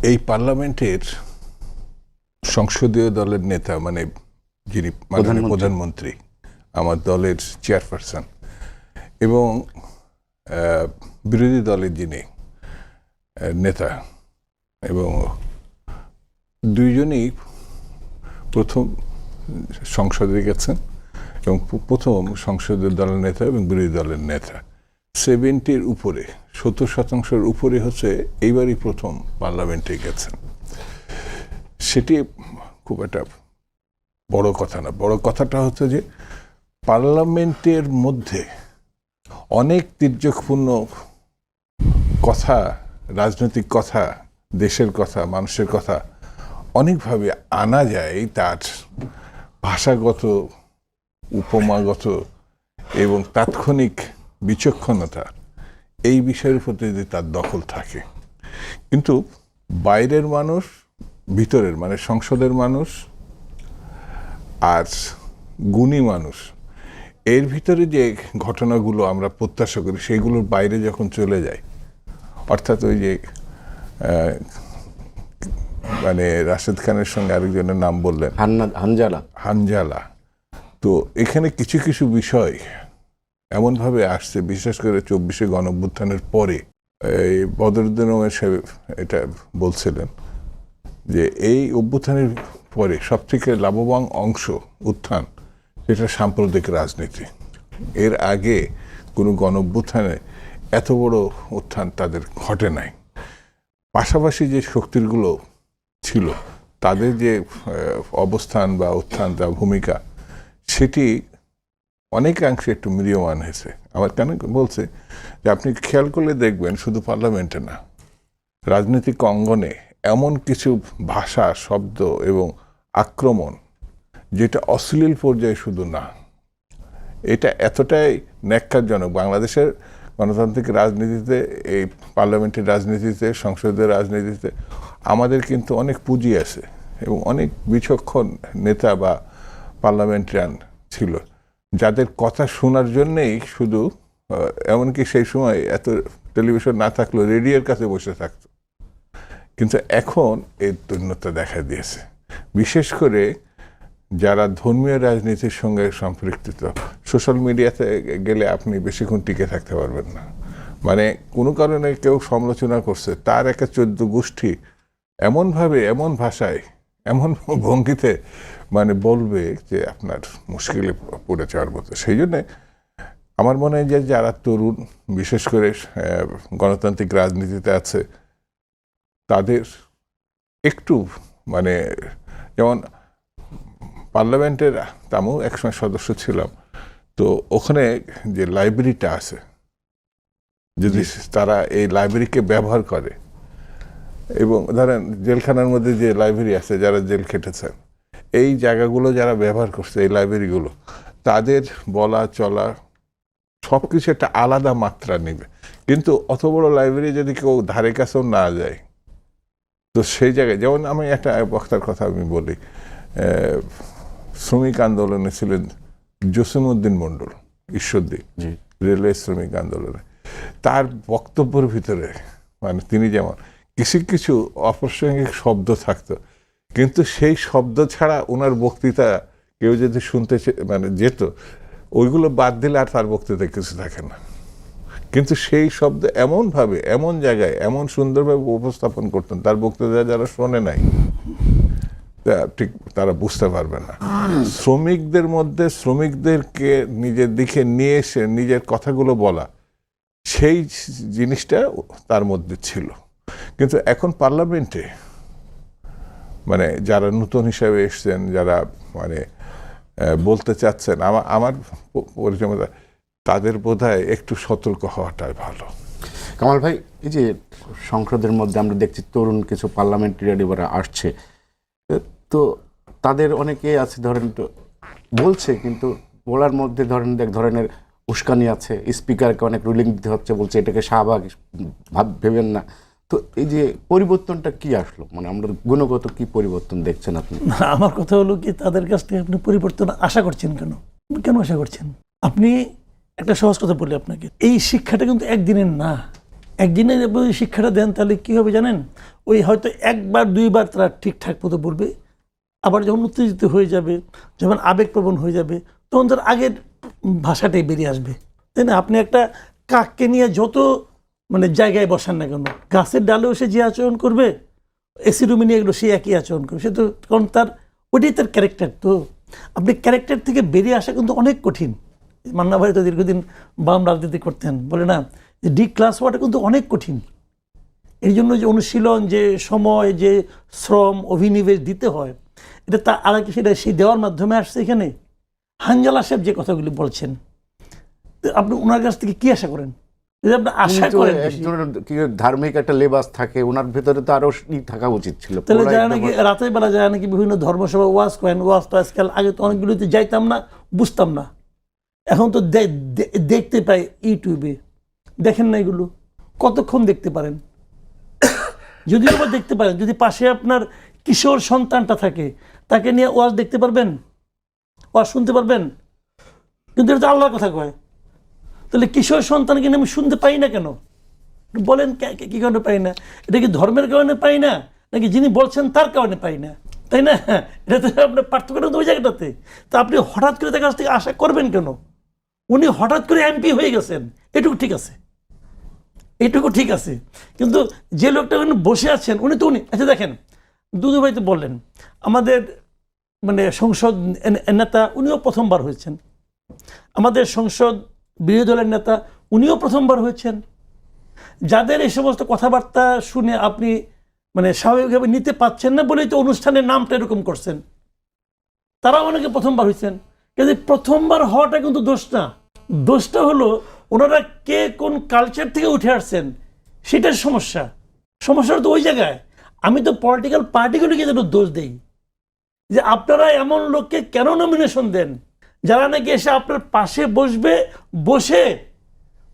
এই পার্লামেন্টের সংসদীয় দলের নেতা, মানে যিনি প্রধানমন্ত্রী, আমার দলের চেয়ারপারসন, এবং বিরোধী দলের যিনি নেতা, এবং দুইজনই প্রথম সংসদে গেছেন এবং প্রথম সংসদীয় দলের নেতা এবং বিরোধী দলের নেতা। 70-র উপরে, 70% উপরে হচ্ছে এইবারই প্রথম পার্লামেন্টে গেছেন। সেটি খুব একটা বড় কথা না। বড় কথাটা হচ্ছে যে পার্লামেন্টের মধ্যে অনেক তীর্যকপূর্ণ কথা, রাজনৈতিক কথা, দেশের কথা, মানুষের কথা অনেকভাবে আনা যায়। তার ভাষাগত, উপমাগত এবং তাৎক্ষণিক বিচক্ষণতা, এই বিষয়ের উপর যদি তার দখল থাকে। কিন্তু বাইরের মানুষ, ভিতরের মানে সংসদের মানুষ আর গুণী মানুষ, এর ভিতরে যে ঘটনাগুলো আমরা প্রত্যাশা করি সেগুলোর বাইরে যখন চলে যায়, অর্থাৎ ওই যে মানে রাশেদ খানের সঙ্গে আরেকজনের নাম বললেন, হানজালা, তো এখানে কিছু কিছু বিষয় এমনভাবে আসছে, বিশেষ করে 24শে গণঅভ্যুত্থানের পরে। এই বদরুদ্দিন ওমর সাহেব এটা বলছিলেন যে এই অভ্যুত্থানের পরে সবথেকে লাভবান অংশ উত্থান, সেটা সাম্প্রদায়িক রাজনীতি। এর আগে কোনো গণঅভ্যুত্থানে এত বড় উত্থান তাদের ঘটে নাই। পাশাপাশি যে শক্তিগুলো ছিল, তাদের যে অবস্থান বা উত্থান বা ভূমিকা, সেটি অনেকাংশে একটু ম্রিয়মান হয়েছে। আমার কেন বলছে যে আপনি খেয়াল করলে দেখবেন, শুধু পার্লামেন্টে না, রাজনৈতিক অঙ্গনে এমন কিছু ভাষা, শব্দ এবং আক্রমণ যেটা অশ্লীল পর্যায়ে শুধু না, এটা এতটাই ন্যাক্কারজনক। বাংলাদেশের গণতান্ত্রিক রাজনীতিতে, এই পার্লামেন্টের রাজনীতিতে, সংসদের রাজনীতিতে আমাদের কিন্তু অনেক পুঁজি আছে এবং অনেক বিচক্ষণ নেতা বা পার্লামেন্টারিয়ান ছিল, যাদের কথা শোনার জন্যেই শুধু, এমনকি সেই সময় এত টেলিভিশন না থাকলেও রেডিওর কাছে বসে থাকতো। কিন্তু এখন এই দৈন্যতা দেখা দিয়েছে, বিশেষ করে যারা ধর্মীয় রাজনীতির সঙ্গে সম্পৃক্ত। সোশ্যাল মিডিয়াতে গেলে আপনি বেশিক্ষণ টিকে থাকতে পারবেন না। মানে কোনো কারণে কেউ সমালোচনা করছে, তার একটা 14 গোষ্ঠী এমনভাবে, এমন ভাষায়, এমন ভঙ্গিতে মানে বলবে যে আপনার মুশকিলে পড়ে যাওয়ার মতো। সেই জন্যে আমার মনে হয় যে যারা তরুণ, বিশেষ করে গণতান্ত্রিক রাজনীতিতে আছে, তাদের একটু মানে, যেমন পার্লামেন্টের আমিও একসময় সদস্য ছিলাম, তো ওখানে যে লাইব্রেরিটা আছে, যদি তারা এই লাইব্রেরিকে ব্যবহার করে, এবং ধরেন জেলখানার মধ্যে যে লাইব্রেরি আছে, যারা জেল খেটেছেন, এই জায়গাগুলো যারা ব্যবহার করছে, এই লাইব্রেরিগুলো, তাদের বলা চলা সব কিছু একটা আলাদা মাত্রা নেবে। কিন্তু অত বড় লাইব্রেরি যদি কেউ ধারে কাছেও না যায়, তো সেই জায়গায়, যেমন আমি একটা বক্তার কথা আমি বলি, শ্রমিক আন্দোলনে ছিলেন জসিমউদ্দিন মণ্ডল, ঈশ্বরদী রেলওয়ে শ্রমিক আন্দোলনে। তার বক্তব্যের ভিতরে মানে তিনি যেমন কিছু কিছু অপ্রাসঙ্গিক শব্দ থাকতো, কিন্তু সেই শব্দ ছাড়া ওনার বক্তৃতা কেউ যদি শুনতে মানে যেত, ওইগুলো বাদ দিলে আর তার বক্তৃতা কিছু থাকে না। কিন্তু সেই শব্দ এমনভাবে, এমন জায়গায়, এমন সুন্দরভাবে উপস্থাপন করতেন, তার বক্তৃতা যারা শোনে নাই ঠিক তারা বুঝতে পারবে না। শ্রমিকদের মধ্যে শ্রমিকদেরকে নিজের দিকে নিয়ে এসে নিজের কথাগুলো বলা, সেই জিনিসটা তার মধ্যে ছিল। কিন্তু এখন পার্লামেন্টে মানে যারা নতুন হিসাবে এসছেন, যারা মানে বলতে চাচ্ছেন, আমার পরিচয়, তাদের বোধহয় একটু সতর্ক হওয়াটাই ভালো। কামাল ভাই, এই যে সংসদের মধ্যে আমরা দেখছি তরুণ কিছু পার্লামেন্টারিয়ান এবারে আসছে, তো তাদের অনেকে আছে ধরেন তো বলছে, কিন্তু বলার মধ্যে ধরেন এক ধরনের উস্কানি আছে, স্পিকারকে অনেক রুলিং দিতে হচ্ছে, বলছে এটাকে শাহবাগ ভেবেন না। তো এই যে পরিবর্তনটা কি আসলো, মানে আমরা গুণগত কি পরিবর্তন দেখছেন আপনি? আমার কথা হলো কি, তাদের কাছ থেকে আপনি পরিবর্তন আশা করছেন কেন? কেন আশা করছেন? আপনি একটা সহজ কথা বলি আপনাকে, এই শিক্ষাটা কিন্তু একদিনের না, একদিনের যদি শিক্ষাটা দেন তাহলে কী হবে জানেন, ওই হয়তো একবার দুইবার তারা ঠিকঠাক মতো বলবে, আবার যখন উত্তেজিত হয়ে যাবে, যখন আবেগপ্রবণ হয়ে যাবে, তখন তার আগের ভাষাটাই বেরিয়ে আসবে, তাই না? আপনি একটা কাককে নিয়ে যত মানে জায়গায় বসান না কেন, গাছের ডালেও সে যে আচরণ করবে, এসি রুমে নিয়ে এগুলো সে একই আচরণ করবে, সে তো কারণ তার ওইটাই তার ক্যারেক্টার। তো আপনি ক্যারেক্টার থেকে বেরিয়ে আসা কিন্তু অনেক কঠিন। মান্না ভাই তো দীর্ঘদিন বাম রাজনীতি করতেন, বলে না যে ডি ক্লাস হওয়াটা কিন্তু অনেক কঠিন। এই জন্য যে অনুশীলন, যে সময়, যে শ্রম অভিনিবেশ দিতে হয়, এটা তা আর সেটা সেই দেওয়ার মাধ্যমে আসছে এখানে। হানজালা সাহেব যে কথাগুলি বলছেন, আপনি ওনার কাছ থেকে কি আশা করেন? যদি আপনি আশা করেন ধার্মিক একটা লেবাস থাকে ওনার ভেতরে, তো আরো থাকা উচিত ছিল। তাহলে যারা নাকি রাতের বেলা যায় নাকি বিভিন্ন ধর্মসভা ওয়াজ করেন, ওয়াজ তো আজকাল, আগে তো অনেকগুলোতে যাইতাম না, বুঝতাম না, এখন তো দেখতে পাই ইউটিউবে। দেখেন না এগুলো? কতক্ষণ দেখতে পারেন? যদিও আবার দেখতে পারেন, যদি পাশে আপনার কিশোর সন্তানটা থাকে, তাকে নিয়ে ওয়াজ দেখতে পারবেন, ওয়াজ শুনতে পারবেন? কিন্তু এটা তো আল্লাহর কথা কয়। তাহলে কিশোর সন্তানকে নিয়ে আমি শুনতে পাই না কেন? বলেন কি কারণে পাই না? এটা কি ধর্মের কারণে পাই না, নাকি যিনি বলছেন তার কারণে পাই না? তাই না? এটা তো আপনার পার্থক্য ওই জায়গাটাতে। তা আপনি হঠাৎ করে তার কাছ থেকে আশা করবেন কেন? উনি হঠাৎ করে এমপি হয়ে গেছেন, এটুকু ঠিক আছে, এটুকু ঠিক আছে। কিন্তু যে লোকটা ওখানে বসে আছেন উনি তো আচ্ছা দেখেন, দুদু ভাই তো বললেন আমাদের মানে সংসদ নেতা, উনিও প্রথমবার হয়েছেন। আমাদের সংসদ বিরোধী দলের নেতা, উনিও প্রথমবার হয়েছেন। যাদের এই সমস্ত কথাবার্তা শুনে আপনি মানে স্বাভাবিকভাবে নিতে পাচ্ছেন না বলেই তো অনুষ্ঠানের নামটা এরকম করছেন, তারাও অনেকে প্রথমবার হয়েছেন। কিন্তু প্রথমবার হওয়াটা কিন্তু দোষ না, দোষটা হলো ওনারা কে কোন কালচার থেকে উঠে আসছেন সেটার সমস্যা। সমস্যাটা তো ওই জায়গায়। আমি তো পলিটিক্যাল পার্টিগুলিকে যেন দোষ দেই যে আপনারা এমন লোককে কেন নমিনেশন দেন যারা নাকি এসে আপনার পাশে বসবে, বসে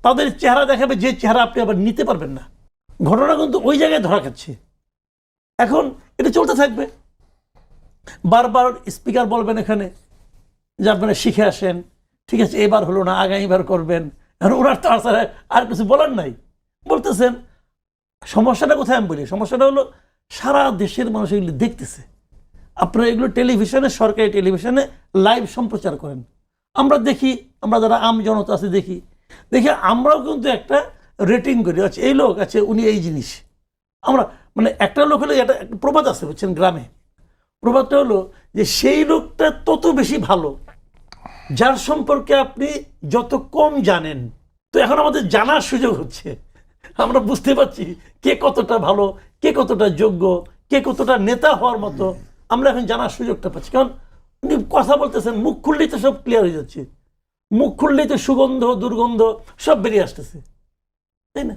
তাদের চেহারা দেখাবে যে চেহারা আপনি আবার নিতে পারবেন না। ঘটনা কিন্তু ওই জায়গায় ধরা খাচ্ছে। এখন এটা চলতে থাকবে, বারবার স্পিকার বলবেন এখানে যে আপনারা শিখে আসেন, ঠিক আছে এবার হলো না আগামীবার করবেন। এখন ওনার তো আর কিছু বলার নাই, বলতেছেন। সমস্যাটা কোথায় আমি বলি, সমস্যাটা হলো সারা দেশের মানুষ এগুলি দেখতেছে। আপনারা এগুলো টেলিভিশনে, সরকারি টেলিভিশনে লাইভ সম্প্রচার করেন, আমরা দেখি, আমরা যারা আম জনতা আছে দেখি, আমরাও কিন্তু একটা রেটিং করি, আচ্ছা এই লোক আছে উনি এই জিনিস। আমরা মানে একটা লোক হলে একটা প্রবাদ আছে বুঝছেন গ্রামে, প্রবাদটা হলো যে সেই লোকটা তত বেশি ভালো যার সম্পর্কে আপনি যত কম জানেন। তো এখন আমাদের জানার সুযোগ হচ্ছে, আমরা বুঝতে পারছি কে কতটা ভালো, কে কতটা যোগ্য, কে কতটা নেতা হওয়ার মতো, আমরা এখন জানার সুযোগটা পাচ্ছি। কারণ উনি কথা বলতেছেন, মুখ খুললেই তো সব ক্লিয়ার হয়ে যাচ্ছে, মুখ খুললেই তো সুগন্ধ দুর্গন্ধ সব বেরিয়ে আসতেছে, তাই না?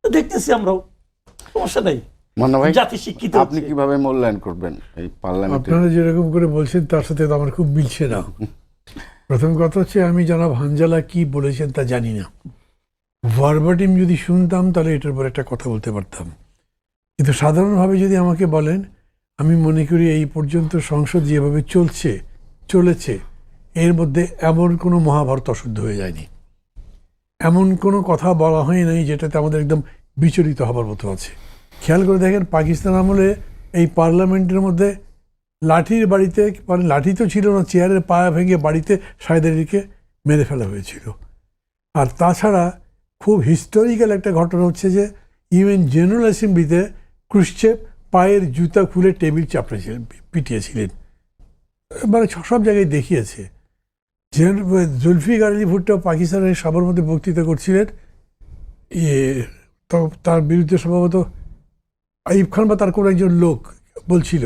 দেখতেছি আমরাও, সমস্যা নাই। জাতি শিক্ষিত। আপনি কিভাবে মূল্যায়ন করবেন এই পার্লামেন্ট? আপনারা যেরকম করে বলছেন তার সাথে তো আমার খুব মিলছে না। প্রথম কথা হচ্ছে আমি জনাব হানজালা কি বলেছেন তা জানি না। ভার্বাটিম যদি শুনতাম তাহলে এটার উপর একটা কথা বলতে পারতাম, কিন্তু সাধারণভাবে যদি আমাকে বলেন, আমি মনে করি এই পর্যন্ত সংসদ যেভাবে চলেছে এর মধ্যে এমন কোনো মহাভারত অশুদ্ধ হয়ে যায়নি, এমন কোনো কথা বলা হয় নাই যেটাতে আমাদের একদম বিচলিত হবার মতো আছে। খেয়াল করে দেখেন, পাকিস্তান আমলে এই পার্লামেন্টের মধ্যে লাঠির বাড়িতে, মানে লাঠি তো ছিল না, চেয়ারের পায়া ভেঙে বাড়িতে সাইদারিকে মেরে ফেলা হয়েছিল। আর তাছাড়া খুব হিস্টোরিক্যাল একটা ঘটনা হচ্ছে যে ইউএন জেনারেল অ্যাসেম্বলিতে ক্রুশ্চেভ পায়ের জুতা খুলে টেবিল চাপড়েছিলেন, পিটিয়েছিলেন, মানে সব জায়গায় দেখিয়েছে। জুলফিকার আলী ভুট্টো পাকিস্তানের সাবরমতী বক্তৃতা করছিলেন, তো তার বিরুদ্ধে সম্ভবত আইয়ুব খান বা তার কোনো একজন লোক বলছিল,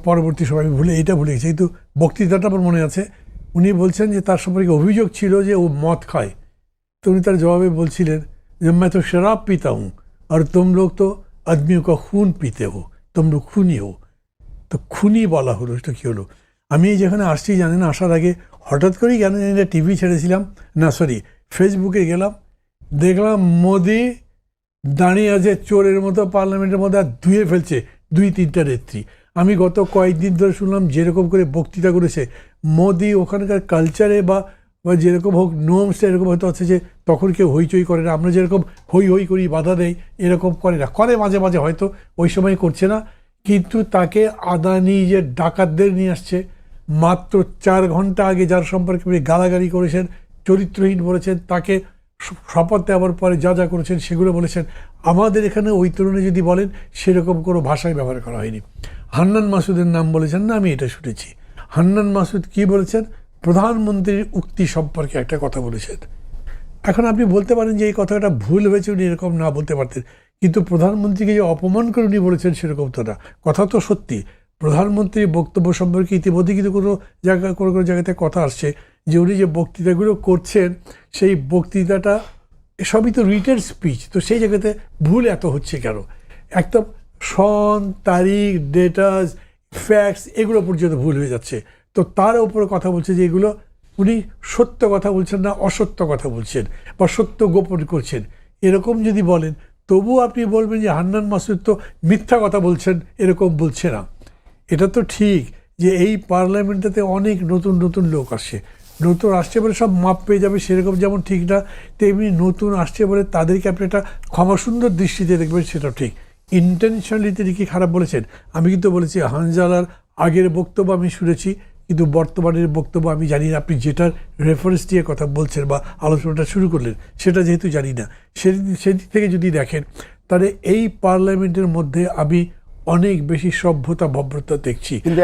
পরবর্তী সময় আমি ভুলে গেছি, কিন্তু বক্তৃতাটা আমার মনে আছে। উনি বলছেন যে তার সম্পর্কে অভিযোগ ছিল যে ও মদ খায়, তো উনি তার জবাবে বলছিলেন যে मैं तो शराब पीता हूँ और तुम लोग तो आदमियों का खून पीते हो, तुम लोग खूनी हो। তো খুনি বলা হলো, এটা কী হলো? আমি যেখানে আসছি জানি না, আসার আগে হঠাৎ করেই কেন জানি না টিভি ছেড়েছিলাম, না সরি ফেসবুকে গেলাম, দেখলাম মোদি দাঁড়িয়ে আছে চোরের মতো পার্লামেন্টের মধ্যে, আর ধুয়ে ফেলছে 2-3টা নেত্রী। আমি গত কয়েকদিন ধরে শুনলাম যেরকম করে বক্তৃতা করেছে মোদি, ওখানকার কালচারে বা বা যেরকম হোক নোমসটা এরকম হয়তো আছে যে তখন কেউ হইচই করে না, আমরা যেরকম হই হই করি বাধা দেয় এরকম করে না, করে মাঝে মাঝে হয়তো ওই সময় করছে না। কিন্তু তাকে আদানি যে ডাকাতদের নিয়ে আসছে, মাত্র 4 ঘন্টা আগে যার সম্পর্কে আপনি গালাগালি করেছেন, চরিত্রহীন বলেছেন, তাকে শপথ দেওয়ার পরে যা যা করেছেন সেগুলো বলেছেন, আমাদের এখানে ওই তরুণে যদি বলেন সেরকম কোনো ভাষায় ব্যবহার করা হয়নি। হান্নান মাসুদের নাম বলেছেন না, আমি এটা শুনেছি। হান্নান মাসুদ কি বলেছেন? প্রধানমন্ত্রীর উক্তি সম্পর্কে একটা কথা বলেছেন। এখন আপনি বলতে পারেন যে এই কথাটা ভুল হয়েছে, উনি এরকম না বলতে পারতেন, কিন্তু প্রধানমন্ত্রীকে যে অপমান করে উনি বলেছেন সেরকম তো না, কথা তো সত্যি। প্রধানমন্ত্রীর বক্তব্য সম্পর্কে ইতিমধ্যে কিন্তু কোনো জায়গায় কোনো কোনো জায়গাতে কথা আসছে যে উনি যে বক্তৃতাগুলো করছেন সেই বক্তৃতাটা সবই তো রিটেন স্পিচ, তো সেই জায়গাতে ভুল এত হচ্ছে কেন? একদম সন, তারিখ, ডেটাস, ফ্যাক্টস এগুলো পর্যন্ত ভুল হয়ে যাচ্ছে। তো তার উপরে কথা বলছে যে এগুলো উনি সত্য কথা বলছেন না, অসত্য কথা বলছেন বা সত্য গোপন করছেন, এরকম যদি বলেন তবুও আপনি বলবেন যে হান্নান মাসুদ তো মিথ্যা কথা বলছেন, এরকম বলছে না। এটা তো ঠিক যে এই পার্লামেন্টটাতে অনেক নতুন নতুন লোক আসছে, নতুন আসছে বলে সব মাপ পেয়ে যাবে সেরকম যেমন ঠিক না, তেমনি নতুন আসছে বলে তাদেরকে আপনি একটা ক্ষমাসুন্দর দৃষ্টিতে দেখবেন সেটাও ঠিক। ইন্টেনশনালি তিনি কি খারাপ বলেছেন? আমি কিন্তু বলেছি হানজালার আগের বক্তব্য আমি শুনেছি, কিন্তু বর্তমানের বক্তব্য আমি জানি না। আপনি যেটার রেফারেন্স দিয়ে কথা বলছেন বা আলোচনাটা শুরু করলেন সেটা যেহেতু জানি না, সেদিক থেকে যদি দেখেন তাহলে এই পার্লামেন্টের মধ্যে আমি অনেক বেশি সভ্যতা ভব্যতা দেখছি। কিন্তু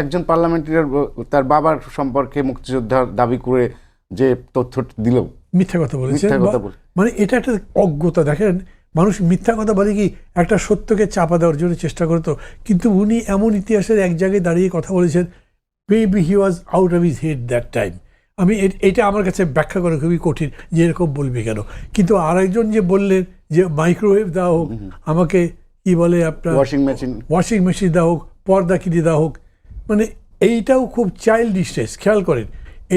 একজন পার্লামেন্টারিয়ান তার বাবার সম্পর্কে মুক্তিযোদ্ধার দাবি করে যে তথ্য দিল মিথ্যা কথা বলেছে, মিথ্যা কথা বলে। মানে এটা একটা অজ্ঞতা। দেখেন মানুষ মিথ্যা কথা বলে কি একটা সত্যকে চাপা দেওয়ার জন্য চেষ্টা করতো, কিন্তু উনি এমন ইতিহাসের এক জায়গায় দাঁড়িয়ে কথা বলেছেন, maybe he was out of his head that time. আমি এটা আমার কাছে ব্যাখ্যা করা খুবই কঠিন যে এরকম বলবে কেন। কিন্তু আরেকজন যে বললেন যে মাইক্রোওয়েভ দেওয়া হোক, আমাকে কি বলে আপনার ওয়াশিং মেশিন দেওয়া হোক, পর্দা কিনে দেওয়া হোক, মানে এইটাও খুব চাইল্ডিশনেস। খেয়াল করেন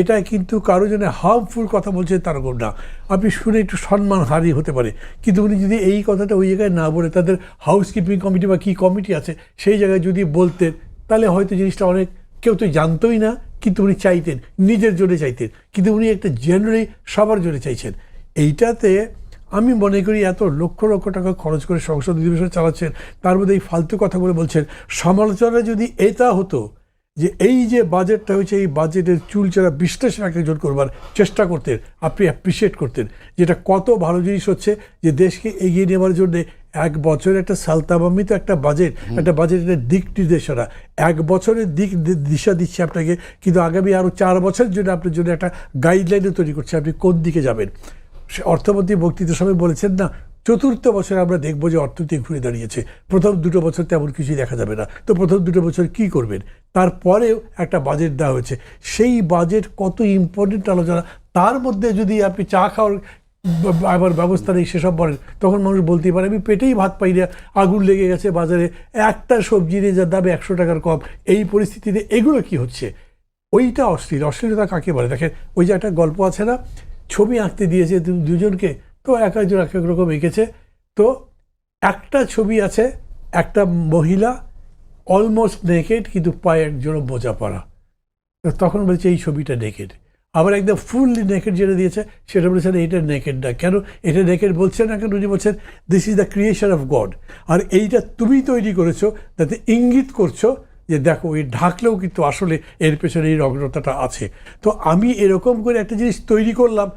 এটা কিন্তু কারো জন্য হার্মফুল কথা বলছে তার উপর না, আপনি শুনে একটু সম্মানহানি হতে পারে। কিন্তু উনি যদি এই কথাটা ওই জায়গায় না বলে তাদের হাউসকিপিং কমিটি বা কী কমিটি আছে সেই জায়গায় যদি বলতেন তাহলে হয়তো জিনিসটা অনেক কেউ তো জানতোই না, কিন্তু উনি চাইতেন নিজের জন্য চাইতেন, কিন্তু উনি একটা জেনারেলি সবার জন্য চাইছেন। এইটাতে আমি মনে করি এত লক্ষ লক্ষ টাকা খরচ করে সংসদ অধিবেশন চালাচ্ছেন, তার মধ্যে এই ফালতু কথাগুলো বলছেন। সমালোচনা যদি এটা হতো যে এই যে বাজেটটা হয়েছে এই বাজেটের চুলচেরা বিশ্লেষণ একজন করবার চেষ্টা করতেন, আপনি অ্যাপ্রিসিয়েট করতেন যেটা কত ভালো জিনিস হচ্ছে, যে দেশকে এগিয়ে নেওয়ার জন্যে 1 বছরের একটা সালতাবামিত একটা বাজেটের দিক নির্দেশনা 1 বছরের দিক দিশা দিচ্ছে আপনাকে, কিন্তু আগামী আরও 4 বছরের জন্য আপনার জন্য একটা গাইডলাইনও তৈরি করছে আপনি কোন দিকে যাবেন। সে অর্থমন্ত্রী বক্তৃতার সময় বলেছেন না, 4র্থ বছরে আমরা দেখবো যে অর্থনীতি ঘুরে দাঁড়িয়েছে, প্রথম 2 বছর তেমন কিছুই দেখা যাবে না। তো প্রথম 2 বছর কি করবেন? তারপরেও একটা বাজেট দেওয়া হয়েছে, সেই বাজেট কত ইম্পর্টেন্ট আলোচনা, তার মধ্যে যদি আপনি চা খাওয়ার আবার ব্যবস্থা নেই সেসব বলেন, তখন মানুষ বলতেই পারে আমি পেটেই ভাত পাই না, আগুন লেগে গেছে বাজারে, একটা সবজি নিয়ে যার দামে 100 টাকার কম, এই পরিস্থিতিতে এগুলো কি হচ্ছে? ওইটা অশ্লীলতা কাকে বলে? দেখেন ওই যে একটা গল্প আছে না, ছবি আঁকতে দিয়েছে দুজনকে, তো একজন এক এক রকম এঁকেছে, তো একটা ছবি আছে একটা মহিলা অলমোস্ট নেকেড কিন্তু পায়ে একজন বোঝা পড়া, তখন বলছে এই ছবিটা নেকেড। আবার একদম ফুললি নেকেড যেটা দিয়েছে সেটা বলেছেন এইটা নেকেড না। কেন এটা নেকেড বলছেন না? কেন উনি বলছেন this is the creation of God, আর এইটা তুমি তৈরি করেছো, তাতে ইঙ্গিত করছো যে দেখো এই ঢাকলেও কিন্তু আসলে এর পেছনে এই রগ্নতাটা আছে। তো আমি এরকম করে একটা জিনিস তৈরি করলাম,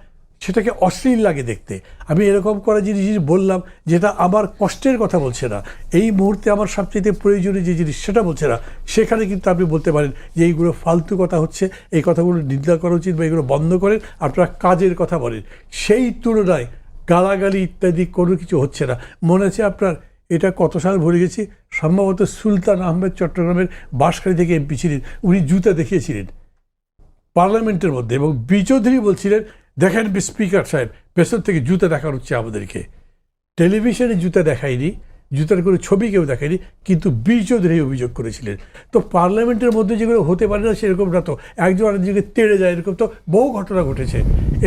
সেটাকে অশ্লীল লাগে দেখতে। আমি এরকম করা জিনিস বললাম যেটা আমার কষ্টের কথা বলছে না, এই মুহূর্তে আমার সবচেয়ে প্রয়োজনীয় যে জিনিস সেটা বলছে না, সেখানে কিন্তু আপনি বলতে পারেন যে এইগুলো ফালতু কথা হচ্ছে, এই কথাগুলো নিন্দা করা উচিত বা এগুলো বন্ধ করেন, আপনারা কাজের কথা বলেন। সেই তুলনায় গালাগালি ইত্যাদি কোনো কিছু হচ্ছে না। মনে আছে আপনার, এটা কত সাল ভরে গেছি, সম্ভবত সুলতান আহমেদ চট্টগ্রামের বাঁশখালী থেকে এমপি ছিলেন, উনি জুতা দেখিয়েছিলেন পার্লামেন্টের মধ্যে, এবং বি চৌধুরী বলছিলেন দেখেন স্পিকার সাহেব পেছন থেকে জুতা দেখানো হচ্ছে আমাদেরকে। টেলিভিশনে জুতা দেখায়নি, জুতার কোনো ছবি কেউ দেখায়নি, কিন্তু বি চৌধুরী অভিযোগ করেছিলেন। তো পার্লামেন্টের মধ্যে যেগুলো হতে পারে না সেরকম না, তো একজন আরেকজনকে তেড়ে যায়, এরকম তো বহু ঘটনা ঘটেছে।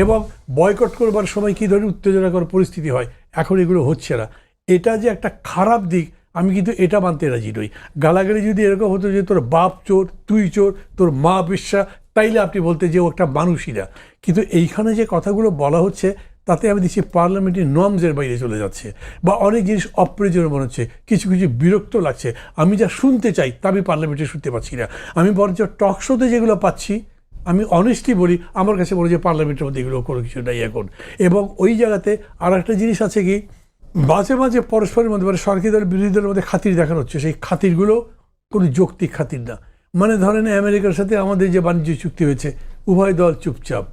এবং বয়কট করবার সময় কী ধরনের উত্তেজনাকর পরিস্থিতি হয়, এখন এগুলো হচ্ছে না। এটা যে একটা খারাপ দিক আমি কিন্তু এটা মানতে রাজি নই। গালাগালি যদি এরকম হতো যে তোর বাপ চোর, তুই চোর, তোর মা বেশ্যা, তাইলে আপনি বলতে যে ও একটা মানুষই না। কিন্তু এইখানে যে কথাগুলো বলা হচ্ছে তাতে আমি দেখছি পার্লামেন্টের নর্মসের বাইরে চলে যাচ্ছে, বা অনেক জিনিস অপ্রয়োজনীয় মনে হচ্ছে, কিছু কিছু বিরক্ত লাগছে। আমি যা শুনতে চাই তা আমি পার্লামেন্টে শুনতে পাচ্ছি না। আমি বরঞ্চ টক শোতে যেগুলো পাচ্ছি, আমি অনেস্টলি বলি, আমার কাছে মনে হয় যে পার্লামেন্টের মধ্যে এগুলো কোনো কিছু নাই এখন। এবং ওই জায়গাতে আর একটা জিনিস আছে কি, মাঝে মাঝে পরস্পরের মধ্যে মানে সরকারি দল বিরোধী দলের মধ্যে খাতির দেখানো হচ্ছে, সেই খাতিরগুলো কোনো যৌক্তিক খাতির না। মানে ধরেন আমেরিকার সাথে আমাদের যে বাণিজ্য চুক্তি হয়েছে, উভয় দল চুপচাপ।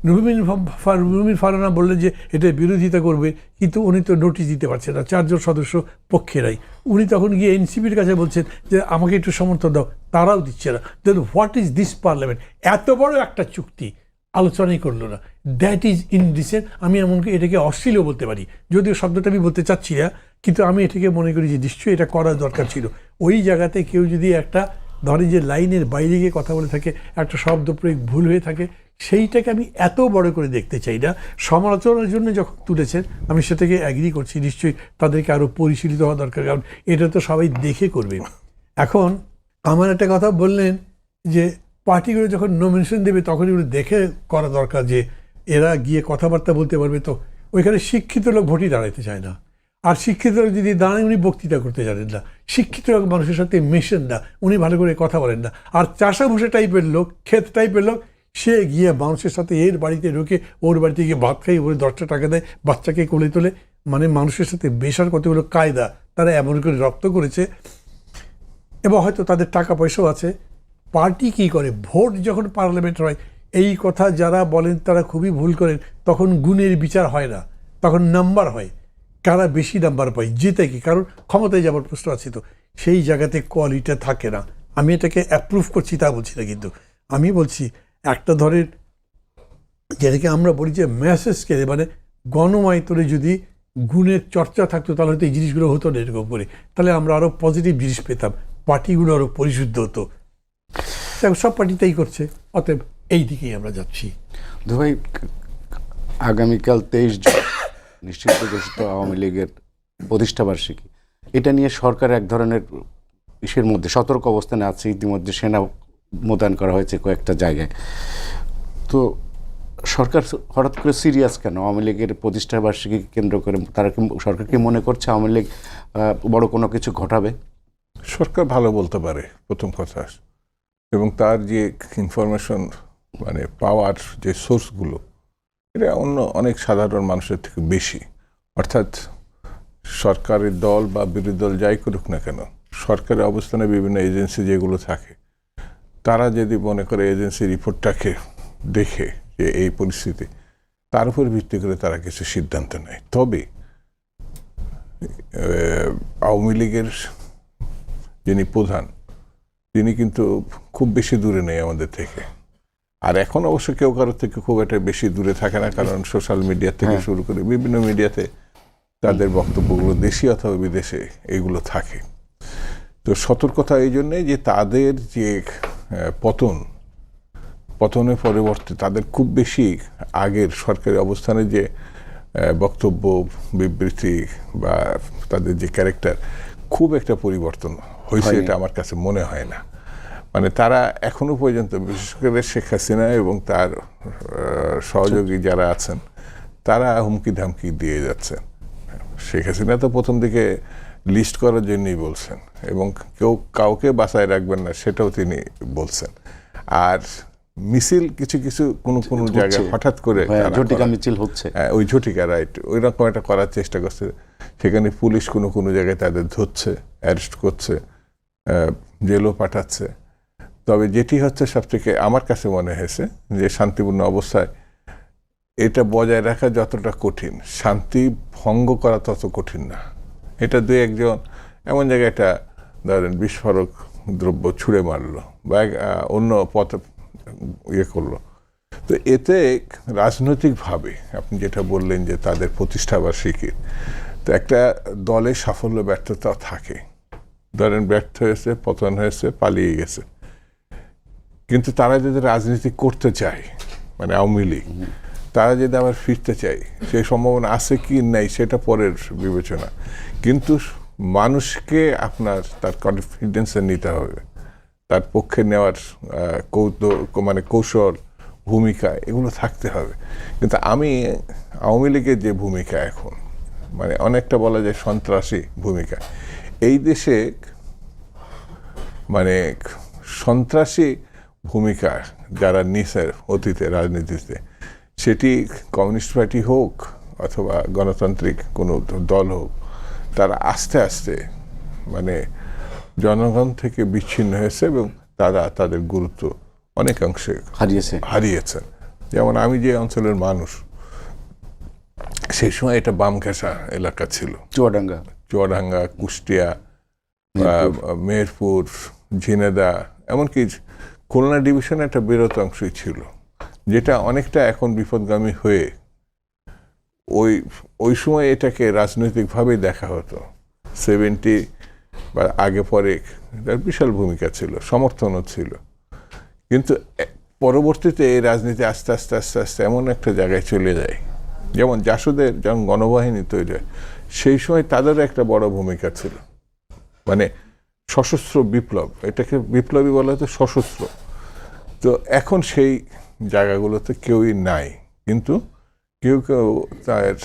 রুমিন ফারহানা বললেন যে এটা বিরোধিতা করবে, কিন্তু উনি তো নোটিশ দিতে পারছেন না, 4 জন সদস্য পক্ষেরাই। উনি তখন গিয়ে এনসিপির কাছে বলছেন যে আমাকে একটু সমর্থন দাও, তারাও দিচ্ছে না। দেন হোয়াট ইজ দিস পার্লামেন্ট? এত বড় একটা চুক্তি আলোচনাই করলো না, দ্যাট ইজ ইনডিসেন্ট। আমি এমনকি এটাকে অশ্লীলও বলতে পারি, যদিও শব্দটা আমি বলতে চাচ্ছি না, কিন্তু আমি এটাকে মনে করি যে নিশ্চয়ই এটা করা দরকার ছিল। ওই জায়গাতে কেউ যদি একটা ধরেন যে লাইনের বাইরে গিয়ে কথা বলে থাকে, একটা শব্দ প্রয়োগ ভুল হয়ে থাকে, সেইটাকে আমি এত বড় করে দেখতে চাই না। সমালোচনার জন্য যখন তুলেছেন আমি সেটাকে অ্যাগ্রি করছি, নিশ্চয়ই তাদেরকে আরও পরিশীলিত হওয়া দরকার, কারণ এটা তো সবাই দেখে করবে। এখন আমার একটা কথা বললেন যে পার্টিগুলো যখন নমিনেশন দেবে তখন এগুলো দেখে করা দরকার, যে এরা গিয়ে কথাবার্তা বলতে পারবে। তো ওইখানে শিক্ষিত লোক ভোটই দাঁড়াতে চায় না, আর শিক্ষিত লোক যদি দাঁড়ায় উনি বক্তৃতা করতে জানেন না, শিক্ষিত লোক মানুষের সাথে মেশেন না, উনি ভালো করে কথা বলেন না। আর চাষা ভুষে টাইপের লোক, ক্ষেত টাইপের লোক, সে গিয়ে মানুষের সাথে এর বাড়িতে ঢুকে ওর বাড়িতে গিয়ে ভাত খাই, ওর 10টা টাকা দেয়, বাচ্চাকে কোলে তোলে। মানে মানুষের সাথে বেশার কতগুলো কায়দা তারা এমন করে রপ্ত করেছে, এবং হয়তো তাদের টাকা পয়সাও আছে। পার্টি কি করে, ভোট যখন পার্লামেন্ট হয়, এই কথা যারা বলেন তারা খুবই ভুল করেন। তখন গুণের বিচার হয় না, তখন নাম্বার হয়, কারা বেশি নাম্বার পায় জিতে কি, কারণ ক্ষমতায় যাবার প্রশ্ন আছে। তো সেই জায়গাতে কোয়ালিটি থাকে না। আমি এটাকে অ্যাপ্রুভ করছি তা বলছি না, কিন্তু আমি বলছি একটা ধরেন যেটাকে আমরা বলি যে মেসেজকে, মানে গণমাধ্যমে যদি গুণের চর্চা থাকতো তাহলে হয়তো এই জিনিসগুলো হতো না এরকম করে, তাহলে আমরা আরও পজিটিভ জিনিস পেতাম, পার্টিগুলো আরও পরিশুদ্ধ হতো। সব পার্টি তাই করছে, অতএব এই দিকেই আমরা যাচ্ছি। ভাই, আগামীকাল 23 জুন নিশ্চিত ঘোষিত আওয়ামী লীগের প্রতিষ্ঠাবার্ষিকী, এটা নিয়ে সরকার এক ধরনের ইসের মধ্যে সতর্ক অবস্থানে আছে। ইতিমধ্যে সেনা মোতায়েন করা হয়েছে কয়েকটা জায়গায়। তো সরকার হঠাৎ করে সিরিয়াস কেন আওয়ামী লীগের প্রতিষ্ঠাবার্ষিকী কেন্দ্র করে? তারা কি, সরকার কি মনে করছে আওয়ামী লীগ বড় কোনো কিছু ঘটাবে? সরকার ভালো বলতে পারে প্রথম কথা, এবং তার যে ইনফরমেশন মানে পাওয়ার যে সোর্সগুলো, এটা অন্য অনেক সাধারণ মানুষের থেকে বেশি। অর্থাৎ সরকারের দল বা বিরোধী দল যাই করুক না কেন, সরকারের অবস্থানে বিভিন্ন এজেন্সি যেগুলো থাকে, তারা যদি মনে করে এজেন্সি রিপোর্টটাকে দেখে যে এই পরিস্থিতি, তার উপর ভিত্তি করে তারা কিছু সিদ্ধান্ত নেয়। তবে আওয়ামী লীগের যিনি প্রধান, তিনি কিন্তু খুব বেশি দূরে নেই আমাদের থেকে। আর এখন অবশ্য কেউ কারোর থেকে খুব একটা বেশি দূরে থাকে না, কারণ সোশ্যাল মিডিয়া থেকে শুরু করে বিভিন্ন মিডিয়াতে তাদের বক্তব্যগুলো দেশি অথবা বিদেশে এগুলো থাকে। তো সতর্কতা এই জন্যে যে তাদের যে পতনের পরিবর্তে তাদের খুব বেশি আগের সরকারি অবস্থানে যে বক্তব্য, বিবৃতি বা তাদের যে ক্যারেক্টার, খুব একটা পরিবর্তন হয়েছে এটা আমার কাছে মনে হয় না। মানে তারা এখনো পর্যন্ত, বিশেষ করে শেখ হাসিনা এবং তার সহযোগী যারা আছেন, তারা হুমকি ধামকি দিয়ে যাচ্ছেন। শেখ হাসিনা তো প্রথম দিকে লিস্ট করার জন্যই বলছেন, এবং কেউ কাউকে বাঁচায় রাখবেন না সেটাও তিনি বলছেন। আর মিছিল কিছু কিছু কোনো জায়গায় হঠাৎ করে ঝটিকা মিছিল হচ্ছে, ওই ঝটিকা, রাইট, ওই রকম একটা করার চেষ্টা করছে। সেখানে পুলিশ কোনো জায়গায় তাদের ধরছে, অ্যারেস্ট করছে, জেলও পাঠাচ্ছে। তবে যেটি হচ্ছে সব থেকে আমার কাছে মনে হয়েছে যে শান্তিপূর্ণ অবস্থায় এটা বজায় রাখা যতটা কঠিন, শান্তি ভঙ্গ করা তত কঠিন না। এটা 2-1 জন এমন জায়গায় একটা ধরেন বিস্ফোরক দ্রব্য ছুঁড়ে মারলো বা অন্য পথে ইয়ে করলো, তো এতে রাজনৈতিকভাবে আপনি যেটা বললেন যে তাদের প্রতিষ্ঠাবার্ষিকীর, তো একটা দলের সাফল্য ব্যর্থতা থাকে। ধরেন ব্যর্থ হয়েছে, পতন হয়েছে, পালিয়ে গেছে, কিন্তু তারা যদি রাজনীতি করতে চায়, মানে আওয়ামী লীগ, তারা যদি আবার ফিরতে চায়, সেই সম্ভাবনা আছে কি নাই সেটা পরের বিবেচনা। কিন্তু মানুষকে আপনার তার কনফিডেন্সে নিতে হবে, তার পক্ষে নেওয়ার মানে কৌশল, ভূমিকা, এগুলো থাকতে হবে। কিন্তু আমি আওয়ামী লীগের যে ভূমিকা এখন, মানে অনেকটা বলা যায় সন্ত্রাসী ভূমিকা, এই দেশে মানে সন্ত্রাসী ভূমিকা যারা নিছে অতীতে রাজনীতিতে, সেটি কমিউনিস্ট পার্টি হোক অথবা গণতান্ত্রিক কোনো দল হোক, তারা আস্তে আস্তে মানে জনগণ থেকে বিচ্ছিন্ন হয়েছে এবং তারা তাদের গুরুত্ব অনেকাংশে হারিয়েছেন। যেমন আমি যে অঞ্চলের মানুষ, সেই সময় এটা বামঘেঁষা এলাকা ছিল, চুয়াডাঙ্গা, কুষ্টিয়া, মেহেরপুর, ঝিনেদা, এমনকি খুলনা ডিভিশনে একটা বৃহৎ অংশই ছিল, যেটা অনেকটা এখন বিপদগামী হয়ে ওই সময় এটাকে রাজনৈতিকভাবেই দেখা হতো। 70 বা আগে পরে তার বিশাল ভূমিকা ছিল, সমর্থনও ছিল। কিন্তু পরবর্তীতে এই রাজনীতি আস্তে আস্তে আস্তে আস্তে এমন একটা জায়গায় চলে যায়, যেমন জাসদের যখন গণবাহিনী তৈরি হয়, সেই সময় তাদেরও একটা বড় ভূমিকা ছিল, মানে সশস্ত্র বিপ্লব, এটাকে বিপ্লবী বলা হতো সশস্ত্র। তো এখন সেই জায়গাগুলোতে কেউই নাই, কিন্তু কেউ কেউ তার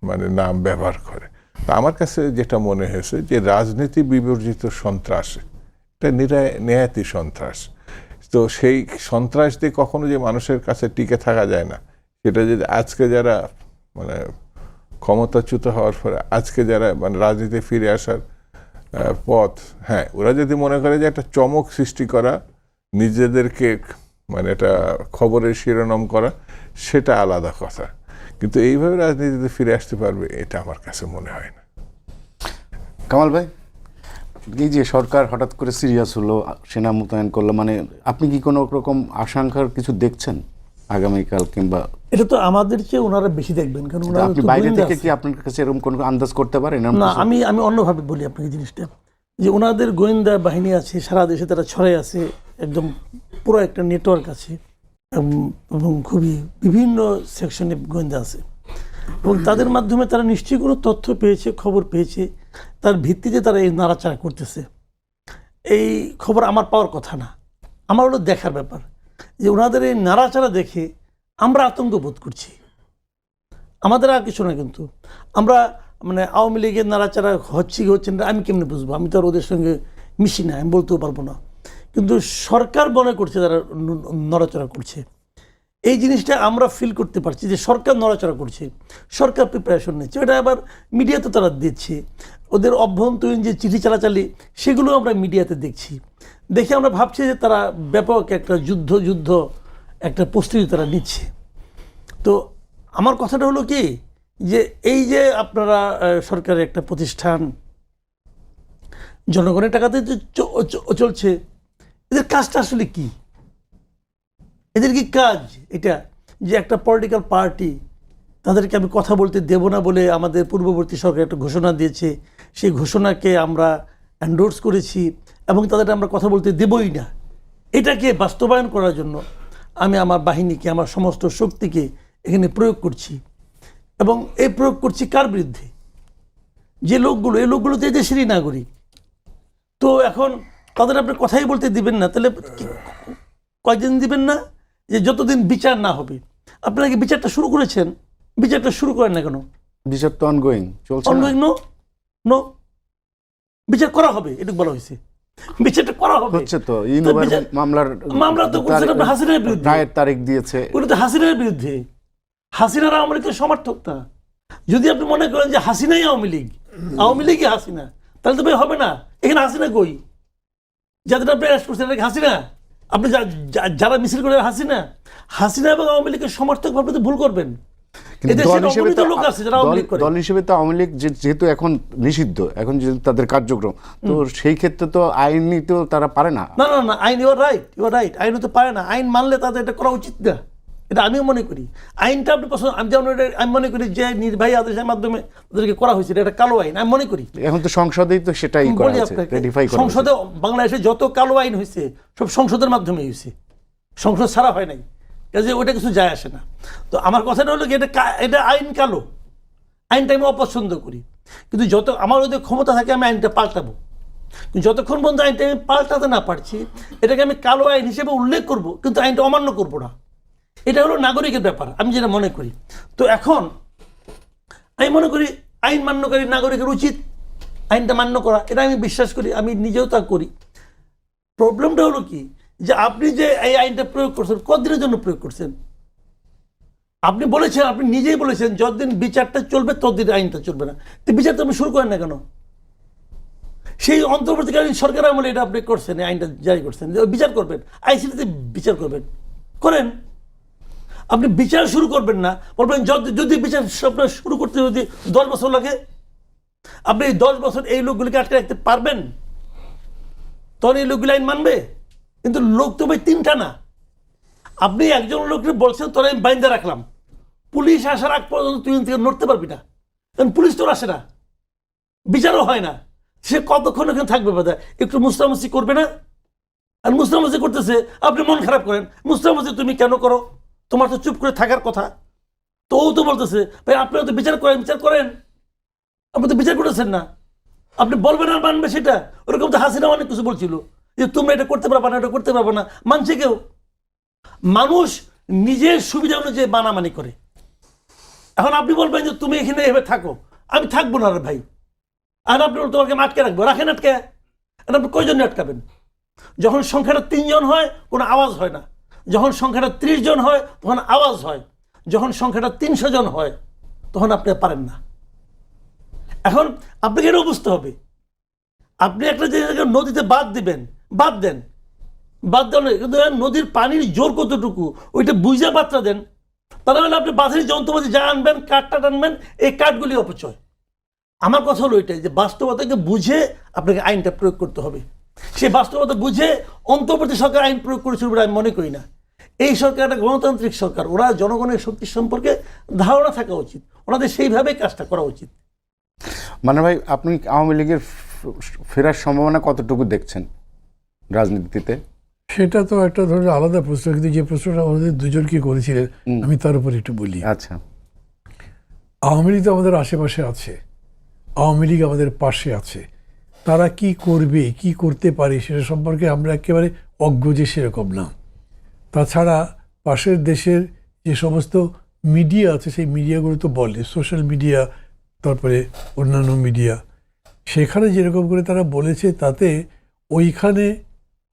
মানে নাম ব্যবহার করে। তা আমার কাছে যেটা মনে হয়েছে যে রাজনীতি বিবর্জিত সন্ত্রাস, এটা নেহাতি সন্ত্রাস। তো সেই সন্ত্রাস দিয়ে কখনো যে মানুষের কাছে টিকে থাকা যায় না, সেটা যদি আজকে যারা মানে ক্ষমতাচ্যুত হওয়ার পরে আজকে যারা মানে রাজনীতি ফিরে আসার পথ, হ্যাঁ, ওরা যদি মনে করে যে একটা চমক সৃষ্টি করা, নিজেদেরকে মানে এটা খবরের শিরোনাম করা, সেটা আলাদা কথা। কিন্তু এইভাবে রাজনীতিতে ফিরে আসতে পারবে এটা আমার কাছে মনে হয় না। কামাল ভাই, এই যে সরকার হঠাৎ করে সিরিয়াস হলো, সেনা মোতায়েন করলো, মানে আপনি কি কোনো রকম আশঙ্কার কিছু দেখছেন আগামীকাল? কিংবা এটা তো আমাদের চেয়ে ওনারা বেশি দেখবেন, কারণ আপনি বাইরে থেকে কি আপনার কাছে এরকম কোনো আন্দাজ করতে পারেন? না, আমি অন্যভাবে বলি আপনাকে জিনিসটা, যে ওনাদের গোয়েন্দা বাহিনী আছে সারা দেশে, তারা ছড়াই আছে, একদম পুরো একটা নেটওয়ার্ক আছে এবং খুবই বিভিন্ন সেকশনে গোয়েন্দা আছে, এবং তাদের মাধ্যমে তারা নিশ্চয়ই কোনো তথ্য পেয়েছে, খবর পেয়েছে, তার ভিত্তিতে তারা এই নাড়াচাড়া করতেছে। এই খবর আমার পাওয়ার কথা না, আমার হলো দেখার ব্যাপার, যে ওনাদের এই নাড়াচাড়া দেখে আমরা আতঙ্ক বোধ করছি। আমাদের আর কিছু না, কিন্তু আমরা মানে আওয়ামী লীগের নাড়াচাড়া হচ্ছে কি হচ্ছে না আমি কেমনে বুঝবো? আমি তো আর ওদের সঙ্গে মিশি না, আমি বলতেও পারবো না। কিন্তু সরকার মনে করছে তারা নড়াচড়া করছে, এই জিনিসটা আমরা ফিল করতে পারছি যে সরকার নড়াচড়া করছে, সরকার প্রিপারেশন নিচ্ছে। এটা আবার মিডিয়াতে তারা দিচ্ছে, ওদের অভ্যন্তরীণ যে চিঠি চালাচালি সেগুলো আমরা মিডিয়াতে দেখছি, দেখে আমরা ভাবছি যে তারা ব্যাপক একটা যুদ্ধ একটা প্রস্তুতি তারা নিচ্ছে। তো আমার কথাটা হলো কি, যে এই যে আপনারা সরকারের একটা প্রতিষ্ঠান জনগণের টাকাতে চলছে, এদের কাজটা আসলে কি? এদের কি কাজ এটা, যে একটা পলিটিক্যাল পার্টি তাদেরকে আমি কথা বলতে দেব না বলে আমাদের পূর্ববর্তী সরকার একটা ঘোষণা দিয়েছে, সেই ঘোষণাকে আমরা এন্ডোর্স করেছি এবং তাদের আমরা কথা বলতে দেবই না, এটাকে বাস্তবায়ন করার জন্য আমি আমার বাহিনীকে, আমার সমস্ত শক্তিকে এখানে প্রয়োগ করছি। এবং এই প্রয়োগ করছি কার বিরুদ্ধে? যে লোকগুলো, এই লোকগুলো তো এই দেশেরই নাগরিক। তো এখন তাদের আপনি কথাই বলতে দিবেন না, তাহলে কয়দিন দিবেন না? যে যতদিন বিচার না হবে। আপনারা কি বিচারটা শুরু করেছেন? বিচারটা শুরু করেন না কেন? বিচার তো অনগোয়িং চলছে। অনগোয়িং নো, বিচার করা হবে, এটুকু বলা হয়েছে। বিচারটা করা হবে, হচ্ছে তো। মামলা তো করছেন আপনি হাসিনার বিরুদ্ধে, রায়ের তারিখ দিয়েছে, ওটা তো হাসিনার বিরুদ্ধে। হাসিনার আওয়ামী লীগের সমর্থক না। যদি আপনি মনে করেন যে হাসিনাই আওয়ামী লীগই হাসিনা, তাহলে তো ভাই হবে না। এখানে হাসিনা কই? যাদের আপনি অ্যারেস্ট করছেন এটা হাসিনা? আপনি যারা মিছিল করে হাসিনা এবং আওয়ামী লীগের সমর্থক ভাবলে তো ভুল করবেন। দল হিসেবে তো আওয়ামী লীগ যেহেতু এখন নিষিদ্ধ, এখন যেহেতু তাদের কার্যক্রম, তো সেই ক্ষেত্রে তো আইনি তো তারা পারে না। না, আইন ইউ আর রাইট, আইনও তো পারে না। আইন মানলে তাদের এটা করা উচিত না, এটা আমিও মনে করি। আইনটা আপনি পছন্দ, আমি মনে করি যে নির্বাহী আদেশের মাধ্যমে তাদেরকে করা হয়েছে, এটা কালো আইন আমি মনে করি। এখন তো সংসদেই তো সেটাই করা হয়েছে, রেটিফাই করা হয়েছে। সংসদে বাংলাদেশে যত কালো আইন হয়েছে সব সংসদের মাধ্যমে হয়েছে, সংসদ ছাড়া হয় নাই, কাজে ওটা কিছু যায় আসে না। তো আমার কথাটা হলো কি, এটা আইন কালো, আইনটা আমি অপছন্দ করি। কিন্তু যত আমার ওদের ক্ষমতা থাকে আমি আইনটা পাল্টাবো, যতক্ষণ পর্যন্ত আইনটা আমি পাল্টাতে না পারছি, এটাকে আমি কালো আইন হিসেবে উল্লেখ করব, কিন্তু আইনটা অমান্য করব না। এটা হলো নাগরিকের ব্যাপার, আমি যেটা মনে করি। তো এখন আমি মনে করি আইন মান্যকারী নাগরিকের উচিত আইনটা মান্য করা, এটা আমি বিশ্বাস করি, আমি নিজেও তা করি। প্রবলেমটা হলো কি, যে আপনি যে এই আইনটা প্রয়োগ করছেন, কতদিনের জন্য প্রয়োগ করছেন? আপনি বলেছেন, আপনি নিজেই বলেছেন যতদিন বিচারটা চলবে ততদিন আইনটা চলবে না। তো বিচার তো আপনি শুরু করেন না কেন? সেই অন্তর্বর্তীকালীন সরকার আমলে এটা আপনি করছেন, এই আইনটা জারি করছেন, বিচার করবেন, আইসিটিতে বিচার করবেন, করেন। আপনি বিচার শুরু করবেন না, বলবেন যদি বিচার আপনার শুরু করতে যদি 10 বছর লাগে, আপনি এই 10 বছর এই লোকগুলিকে আটকে রাখতে পারবেন? তখন এই লোকগুলি আইন মানবে? কিন্তু লোক তো ভাই 3টা না। আপনি একজন লোককে বলছেন তোরা আমি বাইন্দা রাখলাম, পুলিশ আসার আগ পর্যন্ত তুই থেকে নড়তে পারবি না, কারণ পুলিশ তোর আসে না, বিচারও হয় না। সে কতক্ষণ এখানে থাকবে? বাদা একটু মুস্তামসি করবে না? আর মুস্তামসি করতেছে, আপনি মন খারাপ করেন, মুস্তামসি তুমি কেন করো? তোমার তো চুপ করে থাকার কথা। তো ও তো বলতেছে ভাই আপনারা তো বিচার করেন, বিচার করেন, আপনি তো বিচার করেছেন না, আপনি বলবেন আর মানবে সেটা? ওরকম তো হাসিনা অনেক কিছু বলছিল যে তোমরা এটা করতে পারবা না, এটা করতে পারবা না, মানছে কেউ? মানুষ নিজের সুবিধা অনুযায়ী বানামানি করে। এখন আপনি বলবেন যে তুমি এখানে এভাবে থাকো, আমি থাকবো না রে ভাই, আর আপনি তোমাকে আটকে রাখবো, রাখেন আটকে। আপনি কয়জন আটকাবেন? যখন সংখ্যাটা 3 জন হয় কোনো আওয়াজ হয় না, যখন সংখ্যাটা 30 জন হয় তখন আওয়াজ হয়, যখন সংখ্যাটা 300 জন হয় তখন আপনি পারেন না। এখন আপনাকে এটাও বুঝতে হবে, আপনি একটা জায়গায় নদীতে বাঁধ দিবেন, বাঁধ দেন, বাঁধ দেন, কিন্তু নদীর পানির জোর কতটুকু ওইটা বুঝে বার্তা দেন। তাহলে আপনি বাঁধের যন্ত্রপাতি যা আনবেন, কাঠটা টানবেন, এই কাঠগুলি অপচয়। আমার কথা হলো এটাই যে বাস্তবতাকে বুঝে আপনাকে আইনটা প্রয়োগ করতে হবে। সেই বাস্তবতা বুঝে অন্তর্বর্তী সরকার আইন প্রয়োগ করেছিল বলে আমি মনে করি না। এই সরকার একটা গণতান্ত্রিক সরকার, ওরা জনগণের শক্তি সম্পর্কে ধারণা থাকা উচিত, ওনাদের সেইভাবেই কাজটা করা উচিত। মানে ভাই, আপনি আওয়ামী লীগের ফেরার সম্ভাবনা কতটুকু দেখছেন রাজনীতিতে? সেটা তো একটা ধরনের আলাদা প্রশ্ন, কিন্তু যে প্রশ্নটা আমাদের দুজনকে করেছিলেন আমি তার উপর একটু বলি। আচ্ছা, আওয়ামী লীগ তো আমাদের আশেপাশে আছে, আওয়ামী লীগ আমাদের পাশে আছে, তারা কি করবে কি করতে পারে সেটা সম্পর্কে আমরা একেবারে অজ্ঞ যে সেরকম না। তাছাড়া পাশের দেশের যে সমস্ত মিডিয়া আছে সেই মিডিয়াগুলো তো বলে, সোশ্যাল মিডিয়া, তারপরে অন্যান্য মিডিয়া, সেখানে যেরকম করে তারা বলেছে তাতে ওইখানে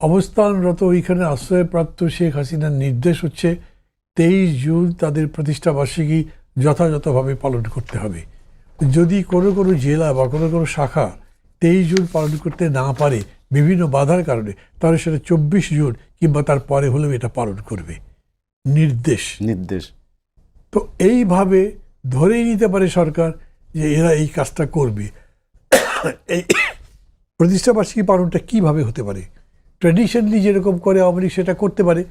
অবস্থানরত, ওইখানে আশ্রয়প্রাপ্ত শেখ হাসিনার নির্দেশ হচ্ছে 23 জুন তাদের প্রতিষ্ঠাবার্ষিকী যথাযথভাবে পালন করতে হবে। যদি কোনো কোনো জেলা বা কোনো কোনো শাখা 23 জুন পালন করতে না পারে বিভিন্ন বাধার কারণে, তাহলে সেটা 24 জুন কিংবা তার পরে হলেও এটা পালন করবে, নির্দেশ। তো এইভাবে ধরেই নিতে পারে সরকার যে এরা এই কাজটা করবে। এই প্রতিষ্ঠাবার্ষিকী পালনটা কিভাবে হতে পারে? ট্র্যাডিশনালি যেরকম করে আওয়ামী লীগ সেটা করতে পারে,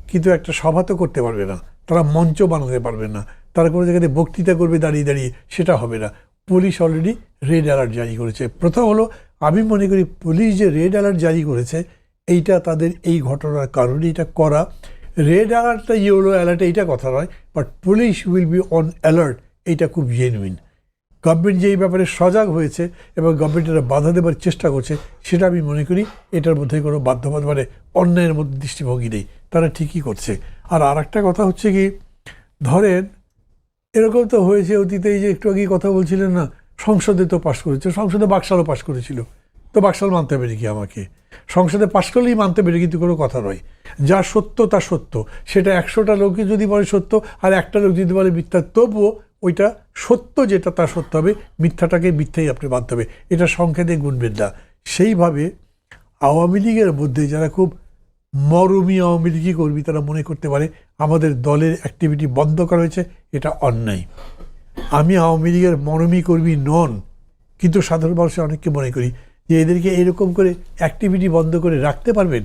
কিন্তু একটা সভা তো করতে পারবে না, তারা মঞ্চ বানাতে পারবে না, তারা কোনো জায়গাতে বক্তৃতা করবে দাঁড়িয়ে দাঁড়িয়ে, সেটা হবে না। পুলিশ অলরেডি রেড অ্যালার্ট জারি করেছে। প্রথম হলো, আমি মনে করি পুলিশ যে রেড অ্যালার্ট জারি করেছে এইটা তাদের এই ঘটনার কারণে এটা করা। রেড অ্যালার্টটা ইয়েলো অ্যালার্ট এইটা কথা নয়, but police will be on alert, এইটা খুব জেনুইন। গভর্নমেন্ট যে এই ব্যাপারে সজাগ হয়েছে এবং গভর্নমেন্ট এটা বাধা দেওয়ার চেষ্টা করছে, সেটা আমি মনে করি এটার মধ্যে কোনো বাধ্যবাধকতা মানে অন্যায়ের মধ্যে দৃষ্টিভঙ্গি নেই, তারা ঠিকই করছে। আর একটা কথা হচ্ছে কি, ধরেন এরকম তো হয়েছে অতীতে, এই যে একটু আগে কথা বলছিলেন না, সংসদে তো পাশ করেছে, সংসদে বাকশালও পাশ করেছিল, তো বাকশাল মানতে পারি কি? আমাকে সংসদে পাশ করলেই মানতে পারি, কিন্তু কোনো কথা নয়। যা সত্য তা সত্য, সেটা 100টা লোকে যদি বলে সত্য আর একটা লোক যদি বলে মিথ্যা, তবুও ওইটা সত্য যেটা তা সত্য হবে, মিথ্যাটাকে মিথ্যাই আপনি মানতে হবে, এটা সংখ্যাতে গুনবেন না। সেইভাবে আওয়ামী লীগের মধ্যে যারা খুব মরমী আওয়ামী লীগই কর্মী, তারা মনে করতে পারে আমাদের দলের অ্যাক্টিভিটি বন্ধ করা হয়েছে, এটা অন্যায়। আমি আওয়ামী লীগের মরমী কর্মী নন, কিন্তু সাধারণ মানুষের অনেককে মনে করি যে এদেরকে এরকম করে অ্যাক্টিভিটি বন্ধ করে রাখতে পারবেন।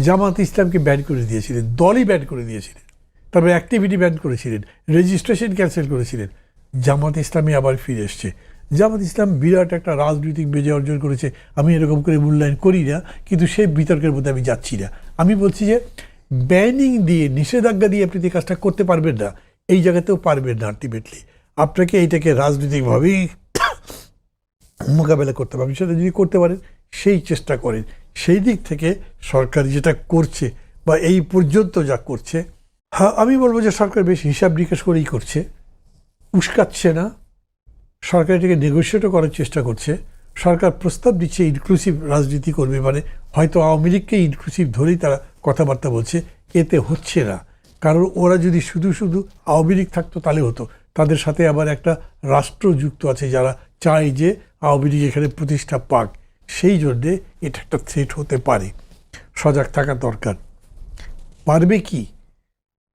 জামাত ইসলামকে ব্যান করে দিয়েছিলেন, দলই ব্যান করে দিয়েছিলেন, তারপরে অ্যাক্টিভিটি ব্যান করেছিলেন, রেজিস্ট্রেশন ক্যান্সেল করেছিলেন। জামাত ইসলামী আবার ফিরে এসছে। জামাত ইসলাম বিরাট একটা রাজনৈতিক বিজয় অর্জন করেছে, আমি এরকম করে মূল্যায়ন করি না, কিন্তু সেই বিতর্কের মধ্যে আমি যাচ্ছি না। আমি বলছি যে ব্যানিং দিয়ে, নিষেধাজ্ঞা দিয়ে আপনি এই কাজটা করতে পারবেন না, এই জায়গাতেও পারবেন না। আলটিমেটলি আপনাকে এইটাকে রাজনৈতিকভাবেই মোকাবেলা করতে পারবেন। সেটা যদি করতে পারেন সেই চেষ্টা করেন। সেই দিক থেকে সরকার যেটা করছে বা এই পর্যন্ত যা করছে, হ্যাঁ আমি বলবো যে সরকার বেশ হিসাব নিকাশ করেই করছে, উস্কাচ্ছে না। সরকার এটাকে নেগোশিয়েটও করার চেষ্টা করছে। সরকার প্রস্তাব দিচ্ছে ইনক্লুসিভ রাজনীতি করবে, মানে হয়তো আওয়ামী লীগকে ইনক্লুসিভ ধরেই তারা কথাবার্তা বলছে। এতে হচ্ছে না, কারণ ওরা যদি শুধু শুধু আওয়ামী লীগ থাকতো তাহলে হতো। তাদের সাথে আবার একটা রাষ্ট্র যুক্ত আছে যারা চায় যে আওয়ামী লীগ এখানে প্রতিষ্ঠা পাক। সেই জন্যে এটা একটা থ্রেট হতে পারে, সজাগ থাকা দরকার। পারবে কি?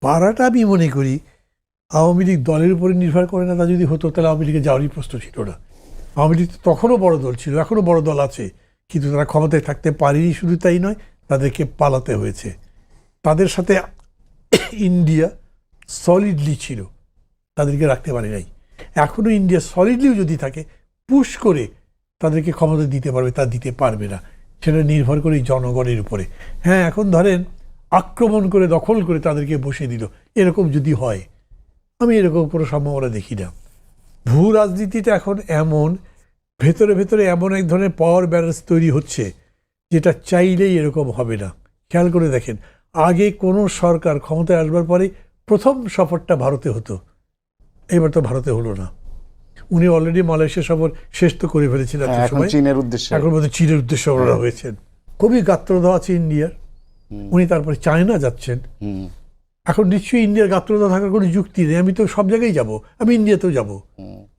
পারাটা আমি মনে করি আওয়ামী লীগ দলের উপরে নির্ভর করে না। তা যদি হতো তাহলে আওয়ামী লীগের যাওয়ারই প্রশ্ন ছিল না। আওয়ামী লীগ তো তখনও বড় দল ছিল, এখনও বড় দল আছে, কিন্তু তারা ক্ষমতায় থাকতে পারেনি। শুধু তাই নয়, তাদেরকে পালাতে হয়েছে। তাদের সাথে ইন্ডিয়া সলিডলি ছিল, তাদেরকে রাখতে পারে নাই। এখনও ইন্ডিয়া সলিডলিও যদি থাকে, পুশ করে তাদেরকে ক্ষমতা দিতে পারবে, তা দিতে পারবে না। সেটা নির্ভর করে জনগণের উপরে। হ্যাঁ, এখন ধরেন আক্রমণ করে দখল করে তাদেরকে বসে দিল, এরকম যদি হয়, আমি এরকম কোনো সম্ভাবনা দেখি না। ভূ রাজনীতিটা এখন এমন, ভেতরে ভেতরে এমন এক ধরনের পাওয়ার ব্যালেন্স তৈরি হচ্ছে যেটা চাইলেই এরকম হবে না। খেয়াল করে দেখেন, আগে কোনো সরকার ক্ষমতায় আসবার পরে প্রথম সফরটা ভারতে হতো, এবার তো ভারতে হলো না। উনি অলরেডি মালয়েশিয়া সফর শেষ তো করে ফেলেছিলেন, এখন চীনের উদ্দেশ্যে, এখন বোধহয় চীনের উদ্দেশ্যে রওনা হয়েছেন। খুবই গাত্রদাহ আছে ইন্ডিয়ার। উনি তারপরে চায়না যাচ্ছেন। এখন নিশ্চয়ই ইন্ডিয়ার গাত্রদাহ থাকার কোনো যুক্তি নেই। আমি তো সব জায়গায় যাব, আমি ইন্ডিয়াতেও যাব।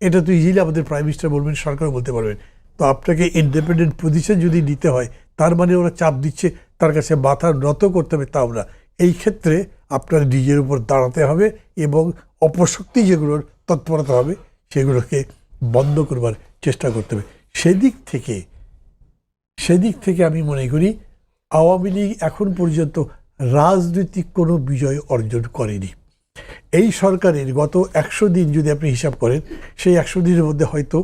এটা তো ইজিলি আমাদের প্রাইম মিনিস্টার বলবেন, সরকারও বলতে পারবেন। তো আপনাকে ইন্ডিপেন্ডেন্ট পজিশন যদি নিতে হয়, তার মানে ওরা চাপ দিচ্ছে, তার কাছে মাথা নত করতে হবে তাও না। এই ক্ষেত্রে আপনার নিজের উপর দাঁড়াতে হবে এবং অপশক্তি যেগুলোর তৎপরতা হবে সেগুলোকে বন্ধ করবার চেষ্টা করতে হবে। সেদিক থেকে আমি মনে করি আওয়ামী লীগ এখন পর্যন্ত রাজনৈতিক কোনো বিজয় অর্জন করেনি। এই সরকারের গত 100 দিন যদি আপনি হিসাব করেন, সেই 100 দিনের মধ্যে হয়তো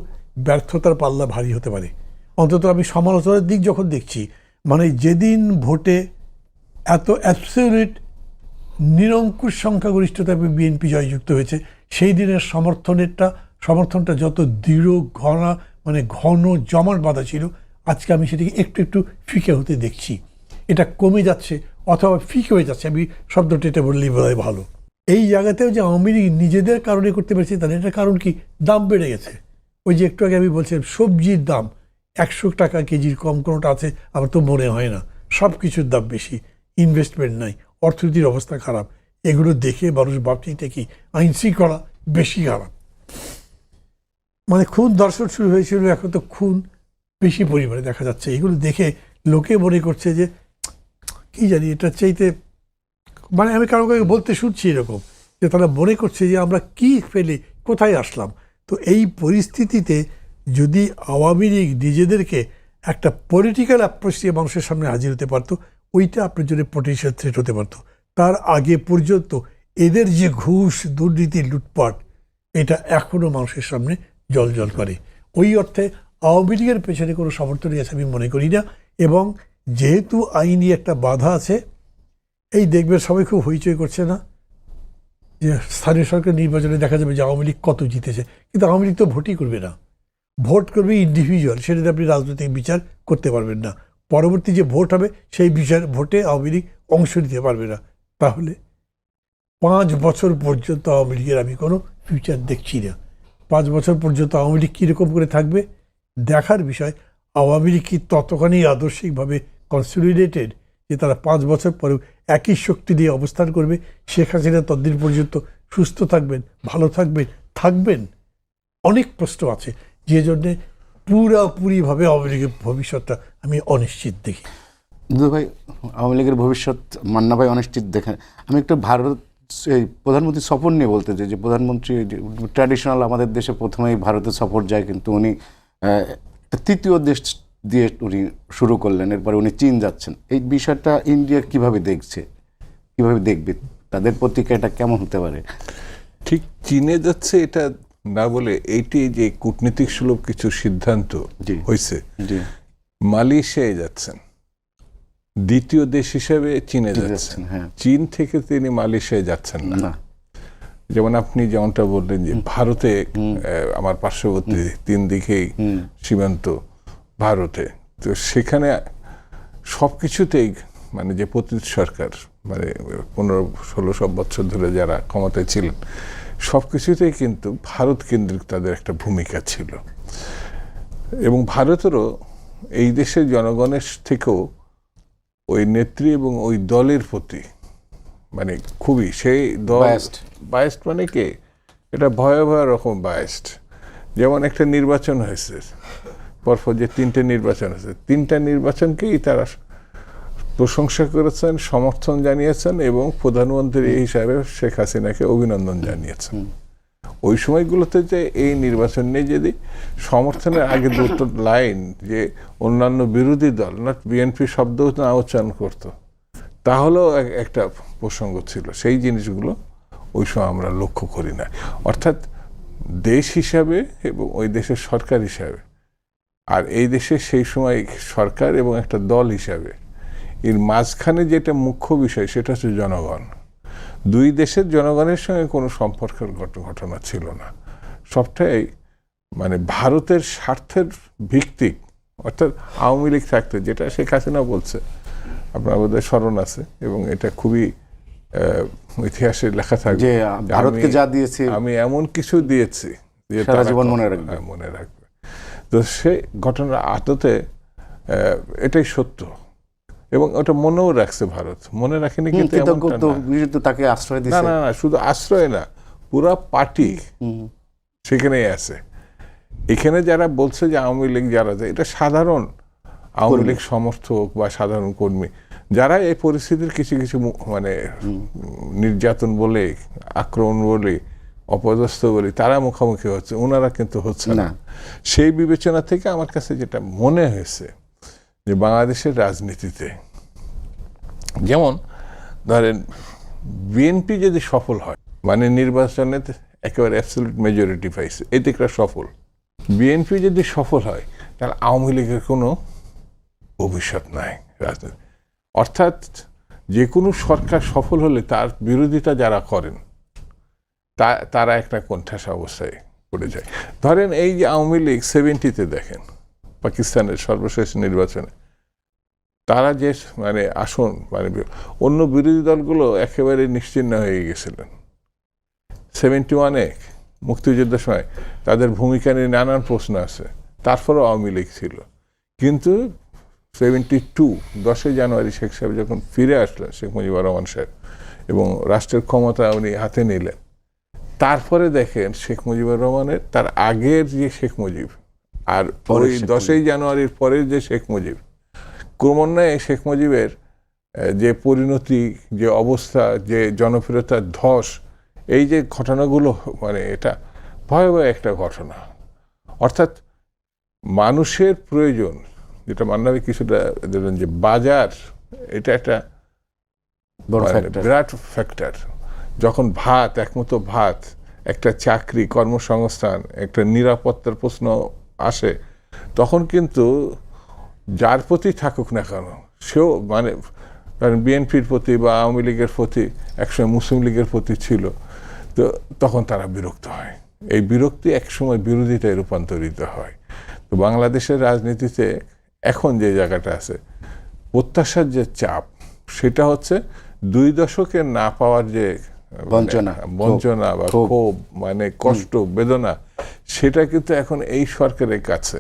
ব্যর্থতার পাল্লা ভারী হতে পারে। অন্তত আমি সমালোচনার দিক যখন দেখছি, মানে যেদিন ভোটে এত অ্যাবসলিউট নিরঙ্কুশ সংখ্যাগরিষ্ঠতা বিএনপি জয়যুক্ত হয়েছে, সেই দিনের সমর্থনটা যত দৃঢ় ঘন জমাট বাঁধা ছিল, আজকে আমি সেটাকে একটু একটু ফিকে হতে দেখছি। এটা কমে যাচ্ছে অথবা ফিকে হয়ে যাচ্ছে, আমি শব্দটা এটা বললেই বোধহয় ভালো। এই জায়গাতেও যে আওয়ামী লীগ নিজেদের কারণে করতে পারছে তাহলে এটার কারণ কি? দাম বেড়ে গেছে। ওই যে একটু আগে আমি বলছিলাম, সবজির দাম 100 টাকা কেজির কম কোনোটা আছে আমার তো মনে হয় না। সব কিছুর দাম বেশি, ইনভেস্টমেন্ট নাই, অর্থনীতির অবস্থা খারাপ। এগুলো দেখে মানুষ ভাবছে এটা কি আইন শৃঙ্খলা বেশি খারাপ। মানে খুন দর্শন শুরু হয়েছিল, এখন তো খুন বেশি পরিমাণে দেখা যাচ্ছে। এগুলো দেখে লোকে মনে করছে যে কি জানি এটা চাইতে, মানে আমি কারো কাউকে বলতে শুনছি এরকম, যে তারা মনে করছে যে আমরা কি ফেলে কোথায় আসলাম। তো এই পরিস্থিতিতে যদি আওয়ামী লীগ নিজেদেরকে একটা পলিটিক্যাল অ্যাপ্রোচ দিয়ে মানুষের সামনে হাজির হতে পারতো, ওইটা আপনার জন্য পটেনশিয়াল থ্রেট হতে পারতো। তার আগে পর্যন্ত এদের যে ঘুষ, দুর্নীতি, লুটপাট, এটা এখনও মানুষের সামনে জল করে। ওই অর্থে আওয়ামী লীগের পেছনে কোনো সমর্থনই আছে আমি মনে করি না। এবং যেহেতু আইনি একটা বাধা আছে, এই দেখবেন সবাই খুব হইচই করছে না যে স্থানীয় সরকার নির্বাচনে দেখা যাবে যে আওয়ামী লীগ কত জিতেছে, কিন্তু আওয়ামী লীগ তো ভোটই করবে না। ভোট করবে ইন্ডিভিজুয়াল, সেটাতে আপনি রাজনৈতিক বিচার করতে পারবেন না। পরবর্তী যে ভোট হবে সেই ভোটে আওয়ামী লীগ অংশ নিতে পারবে না। তাহলে 5 বছর পর্যন্ত আওয়ামী লীগের আমি কোনো ফিউচার দেখছি না। 5 বছর পর্যন্ত আওয়ামী লীগ কীরকম করে থাকবে দেখার বিষয়। আওয়ামী লীগ কি ততখানি আদর্শিকভাবে কনসলিডেটেড যে তারা 5 বছর পরেও একই শক্তি দিয়ে অবস্থান করবে? শেখ হাসিনা ততদিন পর্যন্ত সুস্থ থাকবেন, ভালো থাকবেন? অনেক প্রশ্ন আছে, যে জন্যে পুরাপুরিভাবে আওয়ামী লীগের ভবিষ্যৎটা আমি অনিশ্চিত দেখি। দুদু ভাই, আওয়ামী লীগের ভবিষ্যৎ মান্না ভাই অনিশ্চিত দেখেন। আমি একটু এই প্রধানমন্ত্রী সফর নিয়ে বলতে চাই যে প্রধানমন্ত্রী ট্র্যাডিশনাল আমাদের দেশে প্রথমেই ভারতে সফর যায়, কিন্তু উনি তৃতীয় দেশ দিয়ে উনি শুরু করলেন, এরপরে উনি চীন যাচ্ছেন। এই বিষয়টা ইন্ডিয়া কিভাবে দেখবে? তাদের প্রতিক্রিয়াটা কেমন হতে পারে? ঠিক চীনে যাচ্ছে এটা না বলে, এইটি যে কূটনীতিক সুলভ কিছু সিদ্ধান্ত হয়েছে, মালয়েশিয়ায় যাচ্ছেন, দ্বিতীয় দেশ হিসেবে চীনে যাচ্ছেন। চীন থেকে তিনি মালয়েশিয়ায় যাচ্ছেন না। যেমন আপনি যেমনটা বললেন যে ভারতে, আমার পার্শ্ববর্তী 3 দিকেই সীমান্ত ভারতে, তো সেখানে সব কিছুতেই মানে যে প্রতিনিধি সরকার মানে 15-16 বছর ধরে যারা ক্ষমতায় ছিলেন সব কিছুতেই কিন্তু ভারত কেন্দ্রিক তাদের একটা ভূমিকা ছিল, এবং ভারতেরও এই দেশের জনগণের থেকেও ওই নেত্রী এবং ওই দলের প্রতি মানে খুবই সেই দল বায়াসড মানে কে এটা ভয়াবহ রকম বায়াসড। যেমন একটা নির্বাচন হয়েছে পরপর যে 3টে নির্বাচন হয়েছে, 3টা নির্বাচনকেই তারা প্রশংসা করেছেন, সমর্থন জানিয়েছেন এবং প্রধানমন্ত্রী হিসাবে শেখ হাসিনাকে অভিনন্দন জানিয়েছেন। ওই সময়গুলোতে যে এই নির্বাচন নিয়ে যদি সমর্থনের আগে দুটো লাইন যে অন্যান্য বিরোধী দল নট বিএনপি শব্দ না উচ্চারণ করতো তাহলেও একটা প্রসঙ্গ ছিল, সেই জিনিসগুলো ওই সময় আমরা লক্ষ্য করি না। অর্থাৎ দেশ হিসাবে এবং ওই দেশের সরকার হিসাবে আর এই দেশের সেই সময় সরকার এবং একটা দল হিসাবে এর মাঝখানে যেটা মুখ্য বিষয় সেটা হচ্ছে জনগণ। দুই দেশের জনগণের সঙ্গে কোনো সম্পর্কের ঘটনা ছিল না, সবটাই মানে ভারতের স্বার্থের ভিত্তিক। অর্থাৎ আওয়ামী লীগ থাকতে, যেটা শেখ হাসিনা বলছে আপনার বোধহয় স্মরণ আছে এবং এটা খুবই ইতিহাসে লেখা থাকবে যে ভারতকে যা দিয়েছি আমি এমন কিছু দিয়েছি যে সারা জীবন মনে রাখবে। মনে রাখবে। তো সেই ঘটনার আদতে এটাই সত্য এবং ওটা মনেও রাখছে ভারত, মনে রাখেনি কিন্তু তাকে আশ্রয় না দিয়েছে। না না, শুধু আশ্রয় না, পুরা পার্টি সেখানেই আছে। এখানে যারা বলছে যে আওয়ামী লীগ যারা যায় এটা সাধারণ আওয়ামী লীগ সমর্থক বা সাধারণ কর্মী যারা এই পরিস্থিতির কিছু কিছু মানে নির্যাতন বলে, আক্রমণ বলে, অপদস্থ বলে তারা মুখোমুখি হচ্ছে, ওনারা কিন্তু হচ্ছে না। সেই বিবেচনা থেকে আমার কাছে যেটা মনে হয়েছে যে বাংলাদেশের রাজনীতিতে যেমন ধরেন বিএনপি যদি সফল হয় মানে নির্বাচনে একেবারে অ্যাবসলিউট মেজরিটি পাইছে, এতে একটা সফল। বিএনপি যদি সফল হয় তাহলে আওয়ামী লীগের কোনো ভবিষ্যৎ নাই রাজনীতি। অর্থাৎ যে কোনো সরকার সফল হলে তার বিরোধিতা যারা করেন তারা একটা কোণঠাসা অবস্থায় পড়ে যায়। ধরেন এই যে আওয়ামী লীগ 70-তে দেখেন পাকিস্তানের সর্বশেষ নির্বাচনে তারা যে মানে আসন মানে অন্য বিরোধী দলগুলো একেবারে নিশ্চিহ্ন হয়ে গেছিলেন। 71-এ মুক্তিযুদ্ধের সময় তাদের ভূমিকা নিয়ে নানান প্রশ্ন আছে, তারপরেও আওয়ামী লীগ ছিল। কিন্তু 10 জানুয়ারি শেখ সাহেব যখন ফিরে আসলেন, শেখ মুজিবুর রহমান সাহেব, এবং রাষ্ট্রের ক্ষমতা উনি হাতে নিলেন, তারপরে দেখেন শেখ মুজিবুর রহমানের তার আগের যে শেখ মুজিব আর ওই 10 জানুয়ারির পরের যে শেখ মুজিব, ক্রমান্বয়ে শেখ মুজিবের যে পরিণতি, যে অবস্থা, যে জনপ্রিয়তার ধস, এই যে ঘটনাগুলো মানে এটা ভয়াবহ একটা ঘটনা। অর্থাৎ মানুষের প্রয়োজন, যেটা মান্নাবি কিছুটা দিলেন যে বাজার, এটা একটা বিরাট ফ্যাক্টর। যখন ভাত, একমতো ভাত, একটা চাকরি, কর্মসংস্থান, একটা নিরাপত্তার প্রশ্ন আসে, তখন কিন্তু যার প্রতি থাকুক না কেন সেও মানে বিএনপির প্রতি বা আওয়ামী লীগের প্রতি, একসময় মুসলিম লীগের প্রতি ছিল, তো তখন তারা বিরক্ত হয়। এই বিরক্তি একসময় বিরোধিতায় রূপান্তরিত হয়। তো বাংলাদেশের রাজনীতিতে এখন যে জায়গাটা আছে, প্রত্যাশার যে চাপ, সেটা হচ্ছে 2 দশকে না পাওয়ার যে বঞ্চনা বা ক্ষোভ, মানে কষ্ট, বেদনা, সেটা কিন্তু এখন এই সরকারের কাছে,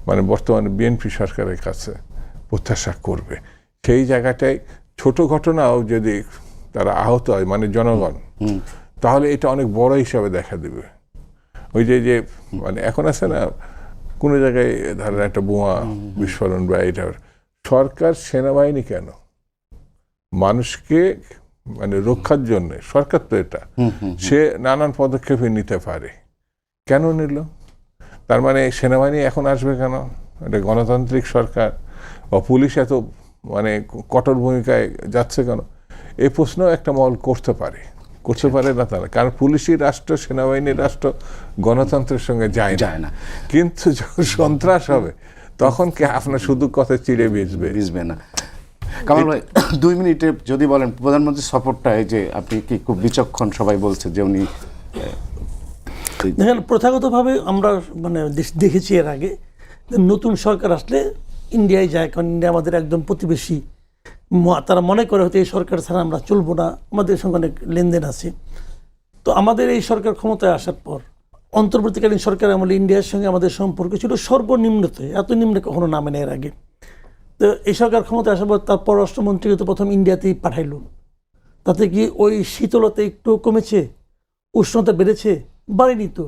মানে বর্তমানে বিএনপি সরকারের কাছে প্রত্যাশা করবে। সেই জায়গাটায় ছোট ঘটনাও যদি তারা আহত হয় মানে জনগণ, তাহলে এটা অনেক বড় হিসাবে দেখা দেবে। ওই যে মানে এখন আছে না কোনো জায়গায় ধরেন একটা বোমা বিস্ফোরণ বা এটা, সরকার সেনাবাহিনী কেন, মানুষকে মানে রক্ষার জন্য সরকার তো এটা, সে নানান পদক্ষেপ নিতে পারে, কেন নিল? তার মানে সেনাবাহিনী এখন আসবে কেন? এটা গণতান্ত্রিক সরকার বা পুলিশ এত মানে কঠোর ভূমিকায় যাচ্ছে কেন? এই প্রশ্ন একটা মহল করতে পারে না তারা, কারণ পুলিশই রাষ্ট্র, সেনাবাহিনীর রাষ্ট্র গণতন্ত্রের সঙ্গে যায় না। কিন্তু যখন সন্ত্রাস হবে তখন কি আপনার শুধু কথা চিড়ে ভিজবে না। কামাল ভাই 2 মিনিটে যদি বলেন প্রধানমন্ত্রীর সফরটা, এই যে আপনি কি খুব বিচক্ষণ, সবাই বলছে যে উনি দেখেন প্রথাগতভাবে আমরা মানে দেখেছি এর আগে নতুন সরকার আসলে ইন্ডিয়ায় যায়, কারণ ইন্ডিয়া আমাদের একদম প্রতিবেশী। তারা মনে করে হয়তো এই সরকার ছাড়া আমরা চলবো না, আমাদের সঙ্গে অনেক লেনদেন আছে। তো আমাদের এই সরকার ক্ষমতায় আসার পর অন্তর্বর্তীকালীন সরকার আমলে ইন্ডিয়ার সঙ্গে আমাদের সম্পর্ক ছিল সর্বনিম্নতে, এত নিম্নে কখনো নামে না এর আগে। তো এই সরকার ক্ষমতায় আসার পর তার পররাষ্ট্রমন্ত্রীকে তো প্রথম ইন্ডিয়াতেই পাঠাইল। তাতে কি ওই শীতলতা একটু কমেছে, উষ্ণতা বেড়েছে? বাড়েনি তো।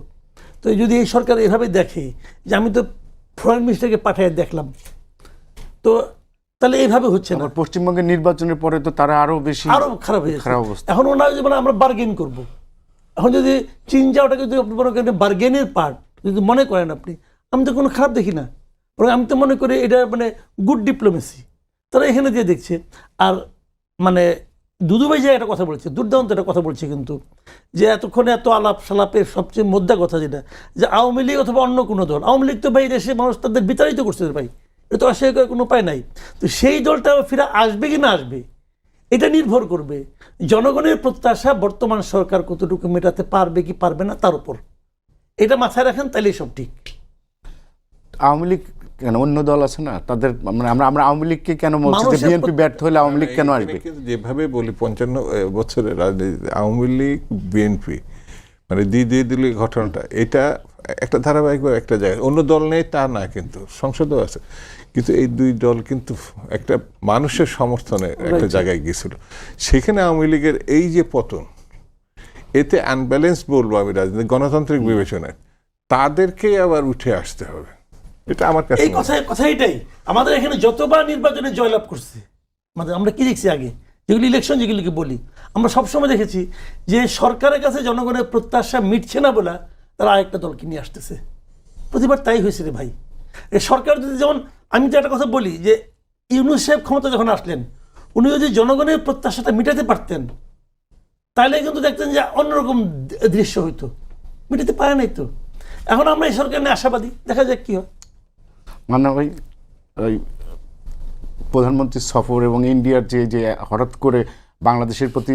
তো যদি এই সরকার এভাবে দেখে যে আমি তো ফরেন মিনিস্টারকে পাঠিয়ে দেখলাম, তো তাহলে এইভাবে হচ্ছে না। পশ্চিমবঙ্গের নির্বাচনের পরে তো তারা আরো বেশি আরো খারাপ হয়ে খারাপ যাচ্ছে। অবস্থা। এখন ওনারা যে আমরা বার্গেন করব, এখন যদি চীন যাওয়াটাকে যদি আপনি মনে করেন বার্গেনের পার্ট যদি মনে করেন আপনি, আমি তো কোনো খারাপ দেখি না, বরং আমি তো মনে করি এটা মানে গুড ডিপ্লোমেসি তারা এখানে দিয়ে দেখছে। আর মানে দুদুভাই যে একটা কথা বলছে, দুর্দান্ত একটা কথা বলছে কিন্তু, যে এতক্ষণে এত আলাপ সালাপের সবচেয়ে মোদ্দা কথা যেটা, যে আওয়ামী লীগ অথবা অন্য কোনো দল, আওয়ামী লীগ তো ভাই দেশে মানুষ তাদের বিতাড়িত করছে ভাই, এটা তো অস্বীকার করার কোনো উপায় নাই। তো সেই দলটা ফিরে আসবে কি না আসবে, এটা নির্ভর করবে জনগণের প্রত্যাশা বর্তমান সরকার কতটুকু মেটাতে পারবে কি পারবে না তার উপর। এটা মাথায় রাখেন, তাইলেই সব ঠিক। আওয়ামী লীগ কেন, অন্য দল আছে না তাদের, মানে আমরা আওয়ামী লীগকে কেন বলছি যে বিএনপি ব্যর্থ হলে আওয়ামী লীগ কেন আসবে? কিন্তু যেভাবে বলি 55 বছরের রাজনীতি আওয়ামী লীগ বিএনপি মানে দিয়ে দিল ঘটনাটা, এটা একটা ধারাবাহিকভাবে একটা জায়গায়, অন্য দল নেই তা না, কিন্তু সংসদও আছে, কিন্তু এই দুই দল কিন্তু একটা মানুষের সমর্থনে একটা জায়গায় গিয়েছিল। সেখানে আওয়ামী লীগের এই যে পতন, এতে আনব্যালেন্স বলবো আমি রাজনীতি গণতান্ত্রিক বিবেচনায়, তাদেরকে আবার উঠে আসতে হবে। এটা আমার কাছে এই কথা এটাই আমাদের এখানে যতবার নির্বাচনে জয়লাভ করছে, আমরা কি দেখছি আগে যেগুলি ইলেকশন যেগুলিকে বলি, আমরা সবসময় দেখেছি যে সরকারের কাছে জনগণের প্রত্যাশা মিটছে না বলে তারা আরেকটা দলকে নিয়ে আসতেছে। প্রতিবার তাই হয়েছে রে ভাই। এই সরকার যদি, যেমন আমি তো একটা কথা বলি যে ইউনূস সাহেব ক্ষমতা যখন আসলেন, উনি যদি জনগণের প্রত্যাশাটা মিটাতে পারতেন তাহলে কিন্তু দেখতেন যে অন্যরকম দৃশ্য হইতো। মিটাতে পারে নাই তো। এখন আমরা এই সরকার নিয়ে আশাবাদী, দেখা যাক কি হয়। মানে ওই প্রধানমন্ত্রীর সফর এবং ইন্ডিয়ার যে হঠাৎ করে বাংলাদেশের প্রতি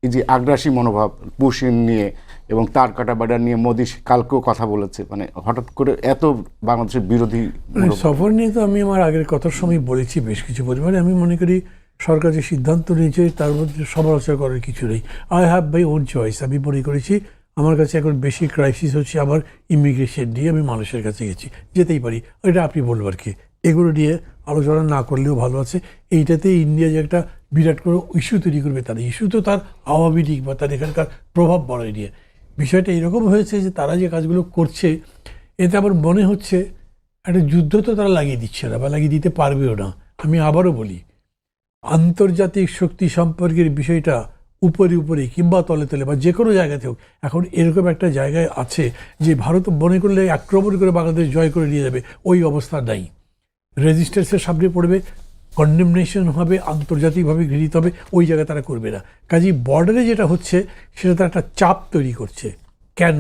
এই যে আগ্রাসী মনোভাব, পুশিন নিয়ে এবং তার কাটা বাডার নিয়ে মোদি কালকেও কথা বলেছে, মানে হঠাৎ করে এত বাংলাদেশের বিরোধী সফর নিয়ে তো আমি আমার আগের কথার সময় বলেছি বেশ কিছু পরিমাণে। আমি মনে করি সরকার যে সিদ্ধান্ত নিয়েছে তার মধ্যে সমালোচনা করার কিছু নেই। I have my own choice. আমি মনে করেছি আমার কাছে এখন বেশি ক্রাইসিস হচ্ছে আমার ইমিগ্রেশন নিয়ে। আমি মানুষের কাছে গেছি, যেতেই পারি, এটা আপনি বলবার কি, এগুলো নিয়ে আলোচনা না করলেও ভালো আছে। এইটাতে ইন্ডিয়া যে একটা বিরাট করে ইস্যু তৈরি করবে, তার ইস্যু তো তার আওয়ামী লীগ বা তার এখানকার প্রভাব বড়াই নিয়ে। বিষয়টা এরকম হয়েছে যে তারা যে কাজগুলো করছে এতে আমার মনে হচ্ছে একটা যুদ্ধ তো তারা লাগিয়ে দিচ্ছে না বা লাগিয়ে দিতে পারবেও না। আমি আবারও বলি, আন্তর্জাতিক শক্তি সম্পর্কের বিষয়টা উপরে কিংবা তলে বা যে কোনো জায়গাতে হোক, এখন এরকম একটা জায়গায় আছে যে ভারত মনে করলে আক্রমণ করে বাংলাদেশ জয় করে নিয়ে যাবে, ওই অবস্থা নাই। রেজিস্ট্যান্সের সামনে পড়বে, কন্ডেমনেশন হবে, আন্তর্জাতিকভাবে গৃহীত হবে, ওই জায়গায় তারা করবে না। কাজেই বর্ডারে যেটা হচ্ছে সেটা তারা একটা চাপ তৈরি করছে। কেন?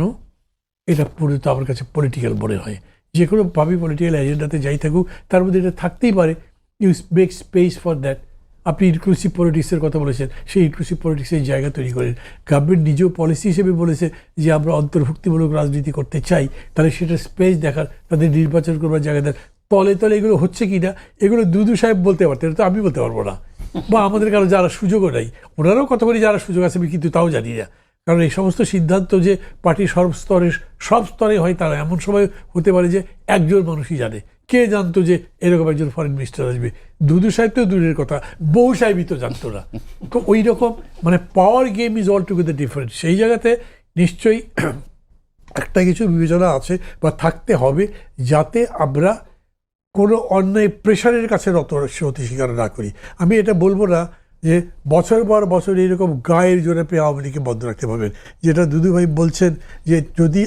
এটা পুরো তো আমার কাছে পলিটিক্যাল মনে হয়। যে কোনোভাবে পলিটিক্যাল এজেন্ডাতে যাই থাকুক তার মধ্যে এটা থাকতেই পারে। You make space for that. আপনি ইনক্লুসিভ পলিটিক্সের কথা বলেছেন, সেই ইনক্লুসিভ পলিটিক্সের জায়গা তৈরি করেন। গভর্নমেন্ট নিজেও পলিসি হিসেবে বলেছে যে আমরা অন্তর্ভুক্তিমূলক রাজনীতি করতে চাই, তাহলে সেটা স্পেস দেখার, তাদের নির্বাচন করবার জায়গা দেন। তলে এগুলো হচ্ছে কি না এগুলো দুদু সাহেব বলতে পারতেন, তো আমি বলতে পারবো না, বা আমাদের কারো যারা সুযোগও নাই, ওনারাও কত করে যারা সুযোগ আছে আমি কিন্তু তাও জানি না। কারণ এই সমস্ত সিদ্ধান্ত যে পার্টির সব স্তরে হয় তারা এমন সময় হতে পারে যে একজন মানুষই জানে। কে জানতো যে এরকম একজন ফরেন মিনিস্টার আসবে? দুদু সাহেব তো দূরের কথা, বউ সাহেবই তো জানতো না। তো ওই রকম মানে power game is all together different. সেই জায়গাতে নিশ্চয়ই একটা কিছু বিবেচনা আছে বা থাকতে হবে, যাতে আমরা কোনো অন্যায় প্রেশারের কাছে হতে স্বীকার না করি। আমি এটা বলবো না যে বছর পর বছর এইরকম গায়ের জোরে পেয়ে আওয়ামী লীগকে বন্ধ রাখতে পারবেন, যেটা দুদুভাই বলছেন যে যদি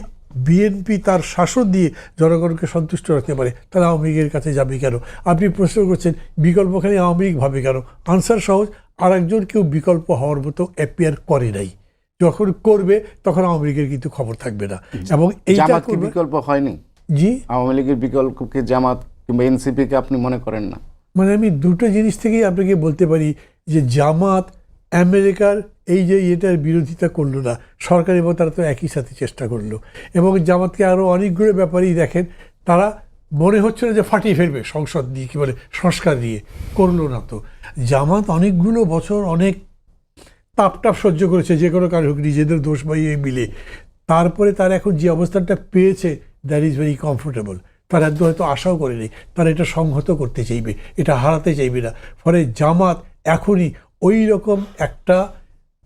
বিএনপি তার শাসন দিয়ে জনগণকে সন্তুষ্ট রাখতে পারে তাহলে আওয়ামী লীগের কাছে যাবে কেন? আপনি প্রশ্ন করছেন বিকল্পখানে আওয়ামী লীগ ভাবে কেন? আনসার সহজ, আর একজন কেউ বিকল্প হওয়ার মতো অ্যাপিয়ার করে নাই। যখন করবে তখন আওয়ামী লীগের কিন্তু খবর থাকবে না। এবং এইটা বিকল্প হয়নি। জি, আওয়ামী লীগের বিকল্পকে জামাত কিংবা এনসিপিকে আপনি মনে করেন না? মানে আমি দুটো জিনিস থেকেই আপনাকে বলতে পারি যে জামাত আমেরিকার এই যে এটার বিরোধিতা করলো না, সরকার এবং তারা তো একই সাথে চেষ্টা করলো। এবং জামাতকে আরও অনেকগুলো ব্যাপারেই দেখেন, তারা মনে হচ্ছে না যে ফাটিয়ে ফেলবে সংসদ দিয়ে, কি বলে, সংস্কার দিয়ে, করলো না তো। জামাত অনেকগুলো বছর অনেক তাপ সহ্য করেছে, যে কোনো কারণ হোক, নিজেদের দোষ বা ইয়ে মিলে। তারপরে তার এখন যে অবস্থানটা পেয়েছে, দ্যাট ইজ ভেরি কমফোর্টেবল। তারা একদম হয়তো আশাও করেনি, তারা এটা সংহত করতে চাইবে, এটা হারাতে চাইবে না। ফলে জামাত এখনই ওই রকম একটা,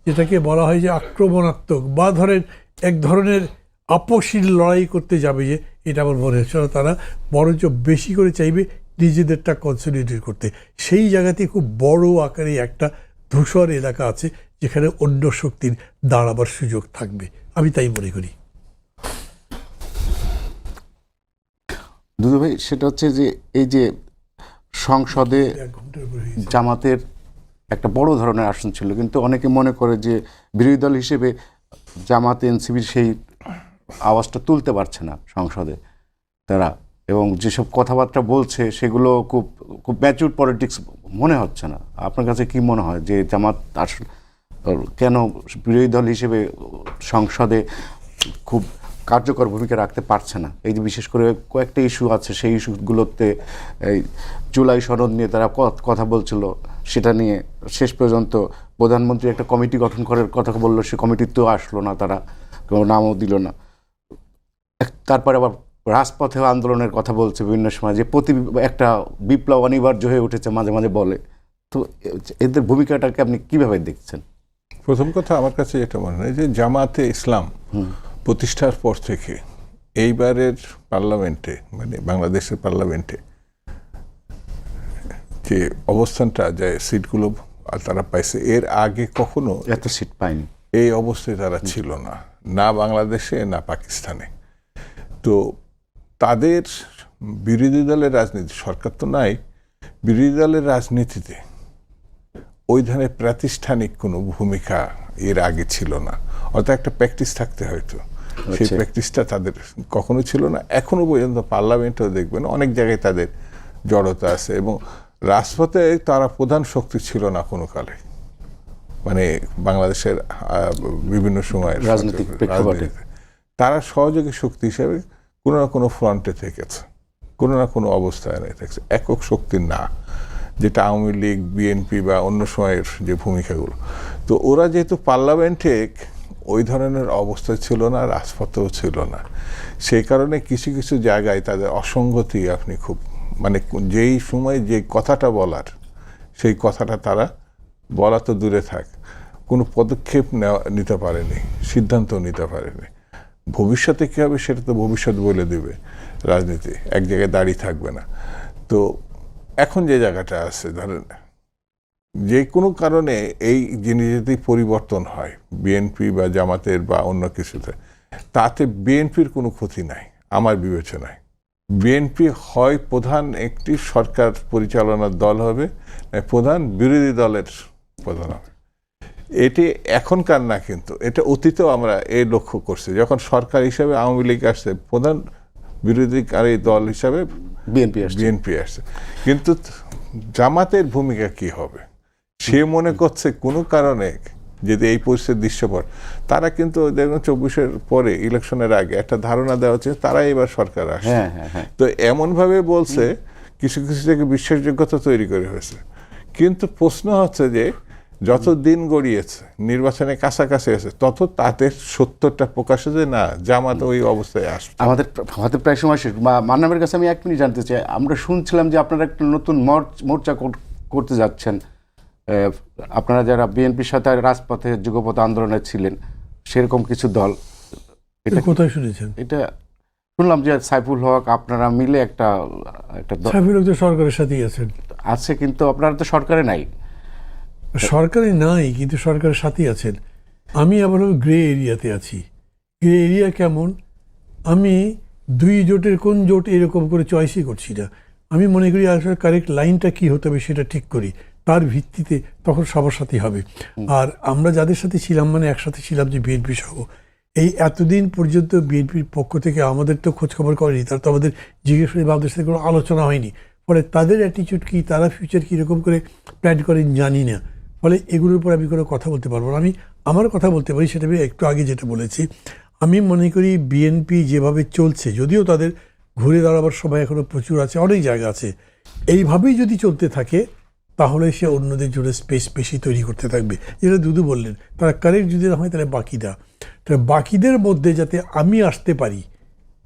যেটাকে বলা হয় যে আক্রমণাত্মক বা ধরেন এক ধরনের আপসীর লড়াই করতে যাবে, যে এটা আমার মনে হচ্ছে না। তারা বরঞ্চ বেশি করে চাইবে নিজেদেরটা কনসলিডেট করতে। সেই জায়গাতে খুব বড় আকারে একটা ধূসর এলাকা আছে, যেখানে অন্য শক্তির দাঁড়াবার সুযোগ থাকবে, আমি তাই মনে করি। দুদু ভাই, সেটা হচ্ছে যে এই যে সংসদে জামাতের একটা বড় ধরনের আসন ছিল, কিন্তু অনেকে মনে করে যে বিরোধী দল হিসেবে জামাত এনসিপির সেই আওয়াজটা তুলতে পারছে না সংসদে তারা, এবং যেসব কথাবার্তা বলছে সেগুলো খুব খুব ম্যাচিউর পলিটিক্স মনে হচ্ছে না। আপনার কাছে কি মনে হয় যে জামাত আসলে কেন বিরোধী দল হিসেবে সংসদে খুব কার্যকর ভূমিকা রাখতে পারছে না? এই যে বিশেষ করে কয়েকটা ইস্যু আছে, সেই ইস্যুগুলোতে এই জুলাই সনদ নিয়ে তারা কথা বলছিল, সেটা নিয়ে শেষ পর্যন্ত প্রধানমন্ত্রী একটা কমিটি গঠন করার কথা বললো, সে কমিটিতেও আসলো না, তারা কোনো নামও দিল না। তারপরে আবার রাজপথে আন্দোলনের কথা বলছে বিভিন্ন সময়, যে একটা বিপ্লব অনিবার্য হয়ে উঠেছে মাঝে মাঝে বলে। তো এদের ভূমিকাটাকে আপনি কিভাবে দেখছেন? প্রথম কথা আমার কাছে এটা মনে হয় যে জামাতে ইসলাম প্রতিষ্ঠার পর থেকে এইবারের পার্লামেন্টে, মানে বাংলাদেশের পার্লামেন্টে যে অবস্থানটা, যে সিটগুলো তারা পাইছে, এর আগে কখনো এত সিট পায়নি, এই অবস্থায় তারা ছিল না, না বাংলাদেশে না পাকিস্তানে। তো তাদের বিরোধী দলের রাজনীতি, সরকার তো নাই, বিরোধী দলের রাজনীতিতে ওই ধরনের প্রাতিষ্ঠানিক কোনো ভূমিকা এর আগে ছিল না। অর্থাৎ একটা প্র্যাকটিস থাকতে হয়তো, সেই প্র্যাকটিসটা তাদের কখনো ছিল না। এখনো পর্যন্ত পার্লামেন্টেও দেখবেন অনেক জায়গায় তাদের জড়তা আছে, এবং রাজপথে তারা প্রধান শক্তি ছিল না কোনো কালে, মানে বাংলাদেশের বিভিন্ন সময় রাজনৈতিক প্রেক্ষাপটে তারা সহযোগী শক্তি হিসেবে কোনো না কোনো ফ্রন্টে থেকেছে, কোনো না কোনো অবস্থানে থেকেছে, একক শক্তি না, যেটা আওয়ামী লীগ, বিএনপি বা অন্য সময়ের যে ভূমিকাগুলো। তো ওরা যেহেতু পার্লামেন্টে ওই ধরনের অবস্থা ছিল না, রাজপথেও ছিল না, সেই কারণে কিছু কিছু জায়গায় তাদের অসঙ্গতি আপনি খুব, মানে যেই সময় যে কথাটা বলার, সেই কথাটা তারা বলা তো দূরে থাক, কোনো পদক্ষেপ নিতে পারেনি, সিদ্ধান্ত নিতে পারেনি। ভবিষ্যতে কী হবে সেটা তো ভবিষ্যৎ বলে দেবে, রাজনীতি এক জায়গায় দাঁড়িয়ে থাকবে না। তো এখন যে জায়গাটা আছে, ধরেন যে কোনো কারণে এই জিনিস যদি পরিবর্তন হয় বিএনপি বা জামাতের বা অন্য কিছুতে, তাতে বিএনপির কোনো ক্ষতি নাই আমার বিবেচনায়। বিএনপি হয় প্রধান একটি সরকার পরিচালনার দল হবে, প্রধান বিরোধী দলের প্রধান হবে। এটি এখনকার না, কিন্তু এটা অতীতেও আমরা এই লক্ষ্য করছি। যখন সরকার হিসাবে আওয়ামী লীগ আসছে, প্রধান বিরোধীকারী দল হিসাবে বিএনপি আসছে। কিন্তু জামাতের ভূমিকা কি হবে সে মনে করছে কোনো কারণে যদি এই পরিস্থিতির দৃশ্যপট, তারা কিন্তু দেখুন 24-এর পরে ইলেকশনের আগে একটা ধারণা দেওয়া হচ্ছে তারা এবার সরকার আসছে। তো এমনভাবে বলছে, কিছু কিছু থেকে বিশ্বাসযোগ্যতা তৈরি করে হয়েছে। কিন্তু প্রশ্ন হচ্ছে যে যত দিন গড়িয়েছে, নির্বাচনের কাছাকাছি আছে, তত তাদের সত্যটা প্রকাশ হচ্ছে না, জামাত ওই অবস্থায় আসবে। আমাদের প্রায় সময় শেষ। মান্নামের কাছে আমি এক মিনিট জানতে চাই, আমরা শুনছিলাম যে আপনারা একটা নতুন মোর্চা করতে যাচ্ছেন, আপনারা যারা বিএনপির সাথে রাজপথে যুগপথ আন্দোলনে ছিলেন, সেরকম কিছু দল। এটা কোথায় শুনেছেন? এটা শুনলাম যে সাইফুল হক আপনারা মিলে একটা সাইফুল হক তো সরকারের সাথেই আছেন, আছে, কিন্তু আপনারা তো সরকারে নাই। সরকারে নাই কিন্তু সরকারের সাথেই আছেন। আমি আবার গ্রে এরিয়াতে আছি। গ্রে এরিয়া কেমন? আমি দুই জোটের কোন জোট এরকম করে চয়েসই করছি না। আমি মনে করি আসলে কারেক্ট লাইনটা কি হতে হবে সেটা ঠিক করি, তার ভিত্তিতে তখন সবার সাথেই হবে। আর আমরা যাদের সাথে ছিলাম, মানে একসাথে ছিলাম, যে বিএনপি সহ, এই এতদিন পর্যন্ত বিএনপির পক্ষ থেকে আমাদের তো খোঁজখবর করেনি, তার তো আমাদের জিজ্ঞেস করে বা আমাদের সাথে কোনো আলোচনা হয়নি। ফলে তাদের অ্যাটিটিউড কী, তারা ফিউচার কীরকম করে প্ল্যান করেন জানি না। ফলে এগুলোর উপর আমি কোনো কথা বলতে পারবো না। আমি আমার কথা বলতে পারি, সেটা আমি একটু আগে যেটা বলেছি, আমি মনে করি বিএনপি যেভাবে চলছে, যদিও তাদের ঘুরে দাঁড়াবার সময় এখনো প্রচুর আছে, অনেক জায়গা আছে। এইভাবেই যদি চলতে থাকে তাহলে সে অন্যদের জন্য স্পেস বেশি তৈরি করতে থাকবে। যেটা দুদু বললেন, তারা কারেক্ট যদি না হয় তাহলে বাকিরা, তাহলে বাকিদের মধ্যে যাতে আমি আসতে পারি,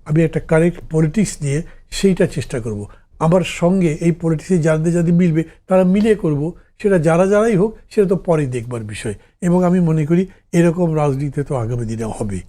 আমি একটা কারেক্ট পলিটিক্স নিয়ে সেইটা চেষ্টা করব। আমার সঙ্গে এই পলিটিক্সে যাদের যাদের মিলবে তারা মিলে করব, সেটা যারাই হোক সেটা তো পরে দেখবার বিষয়। এবং আমি মনে করি এরকম রাজনীতি তো আগামী দিনে হবে।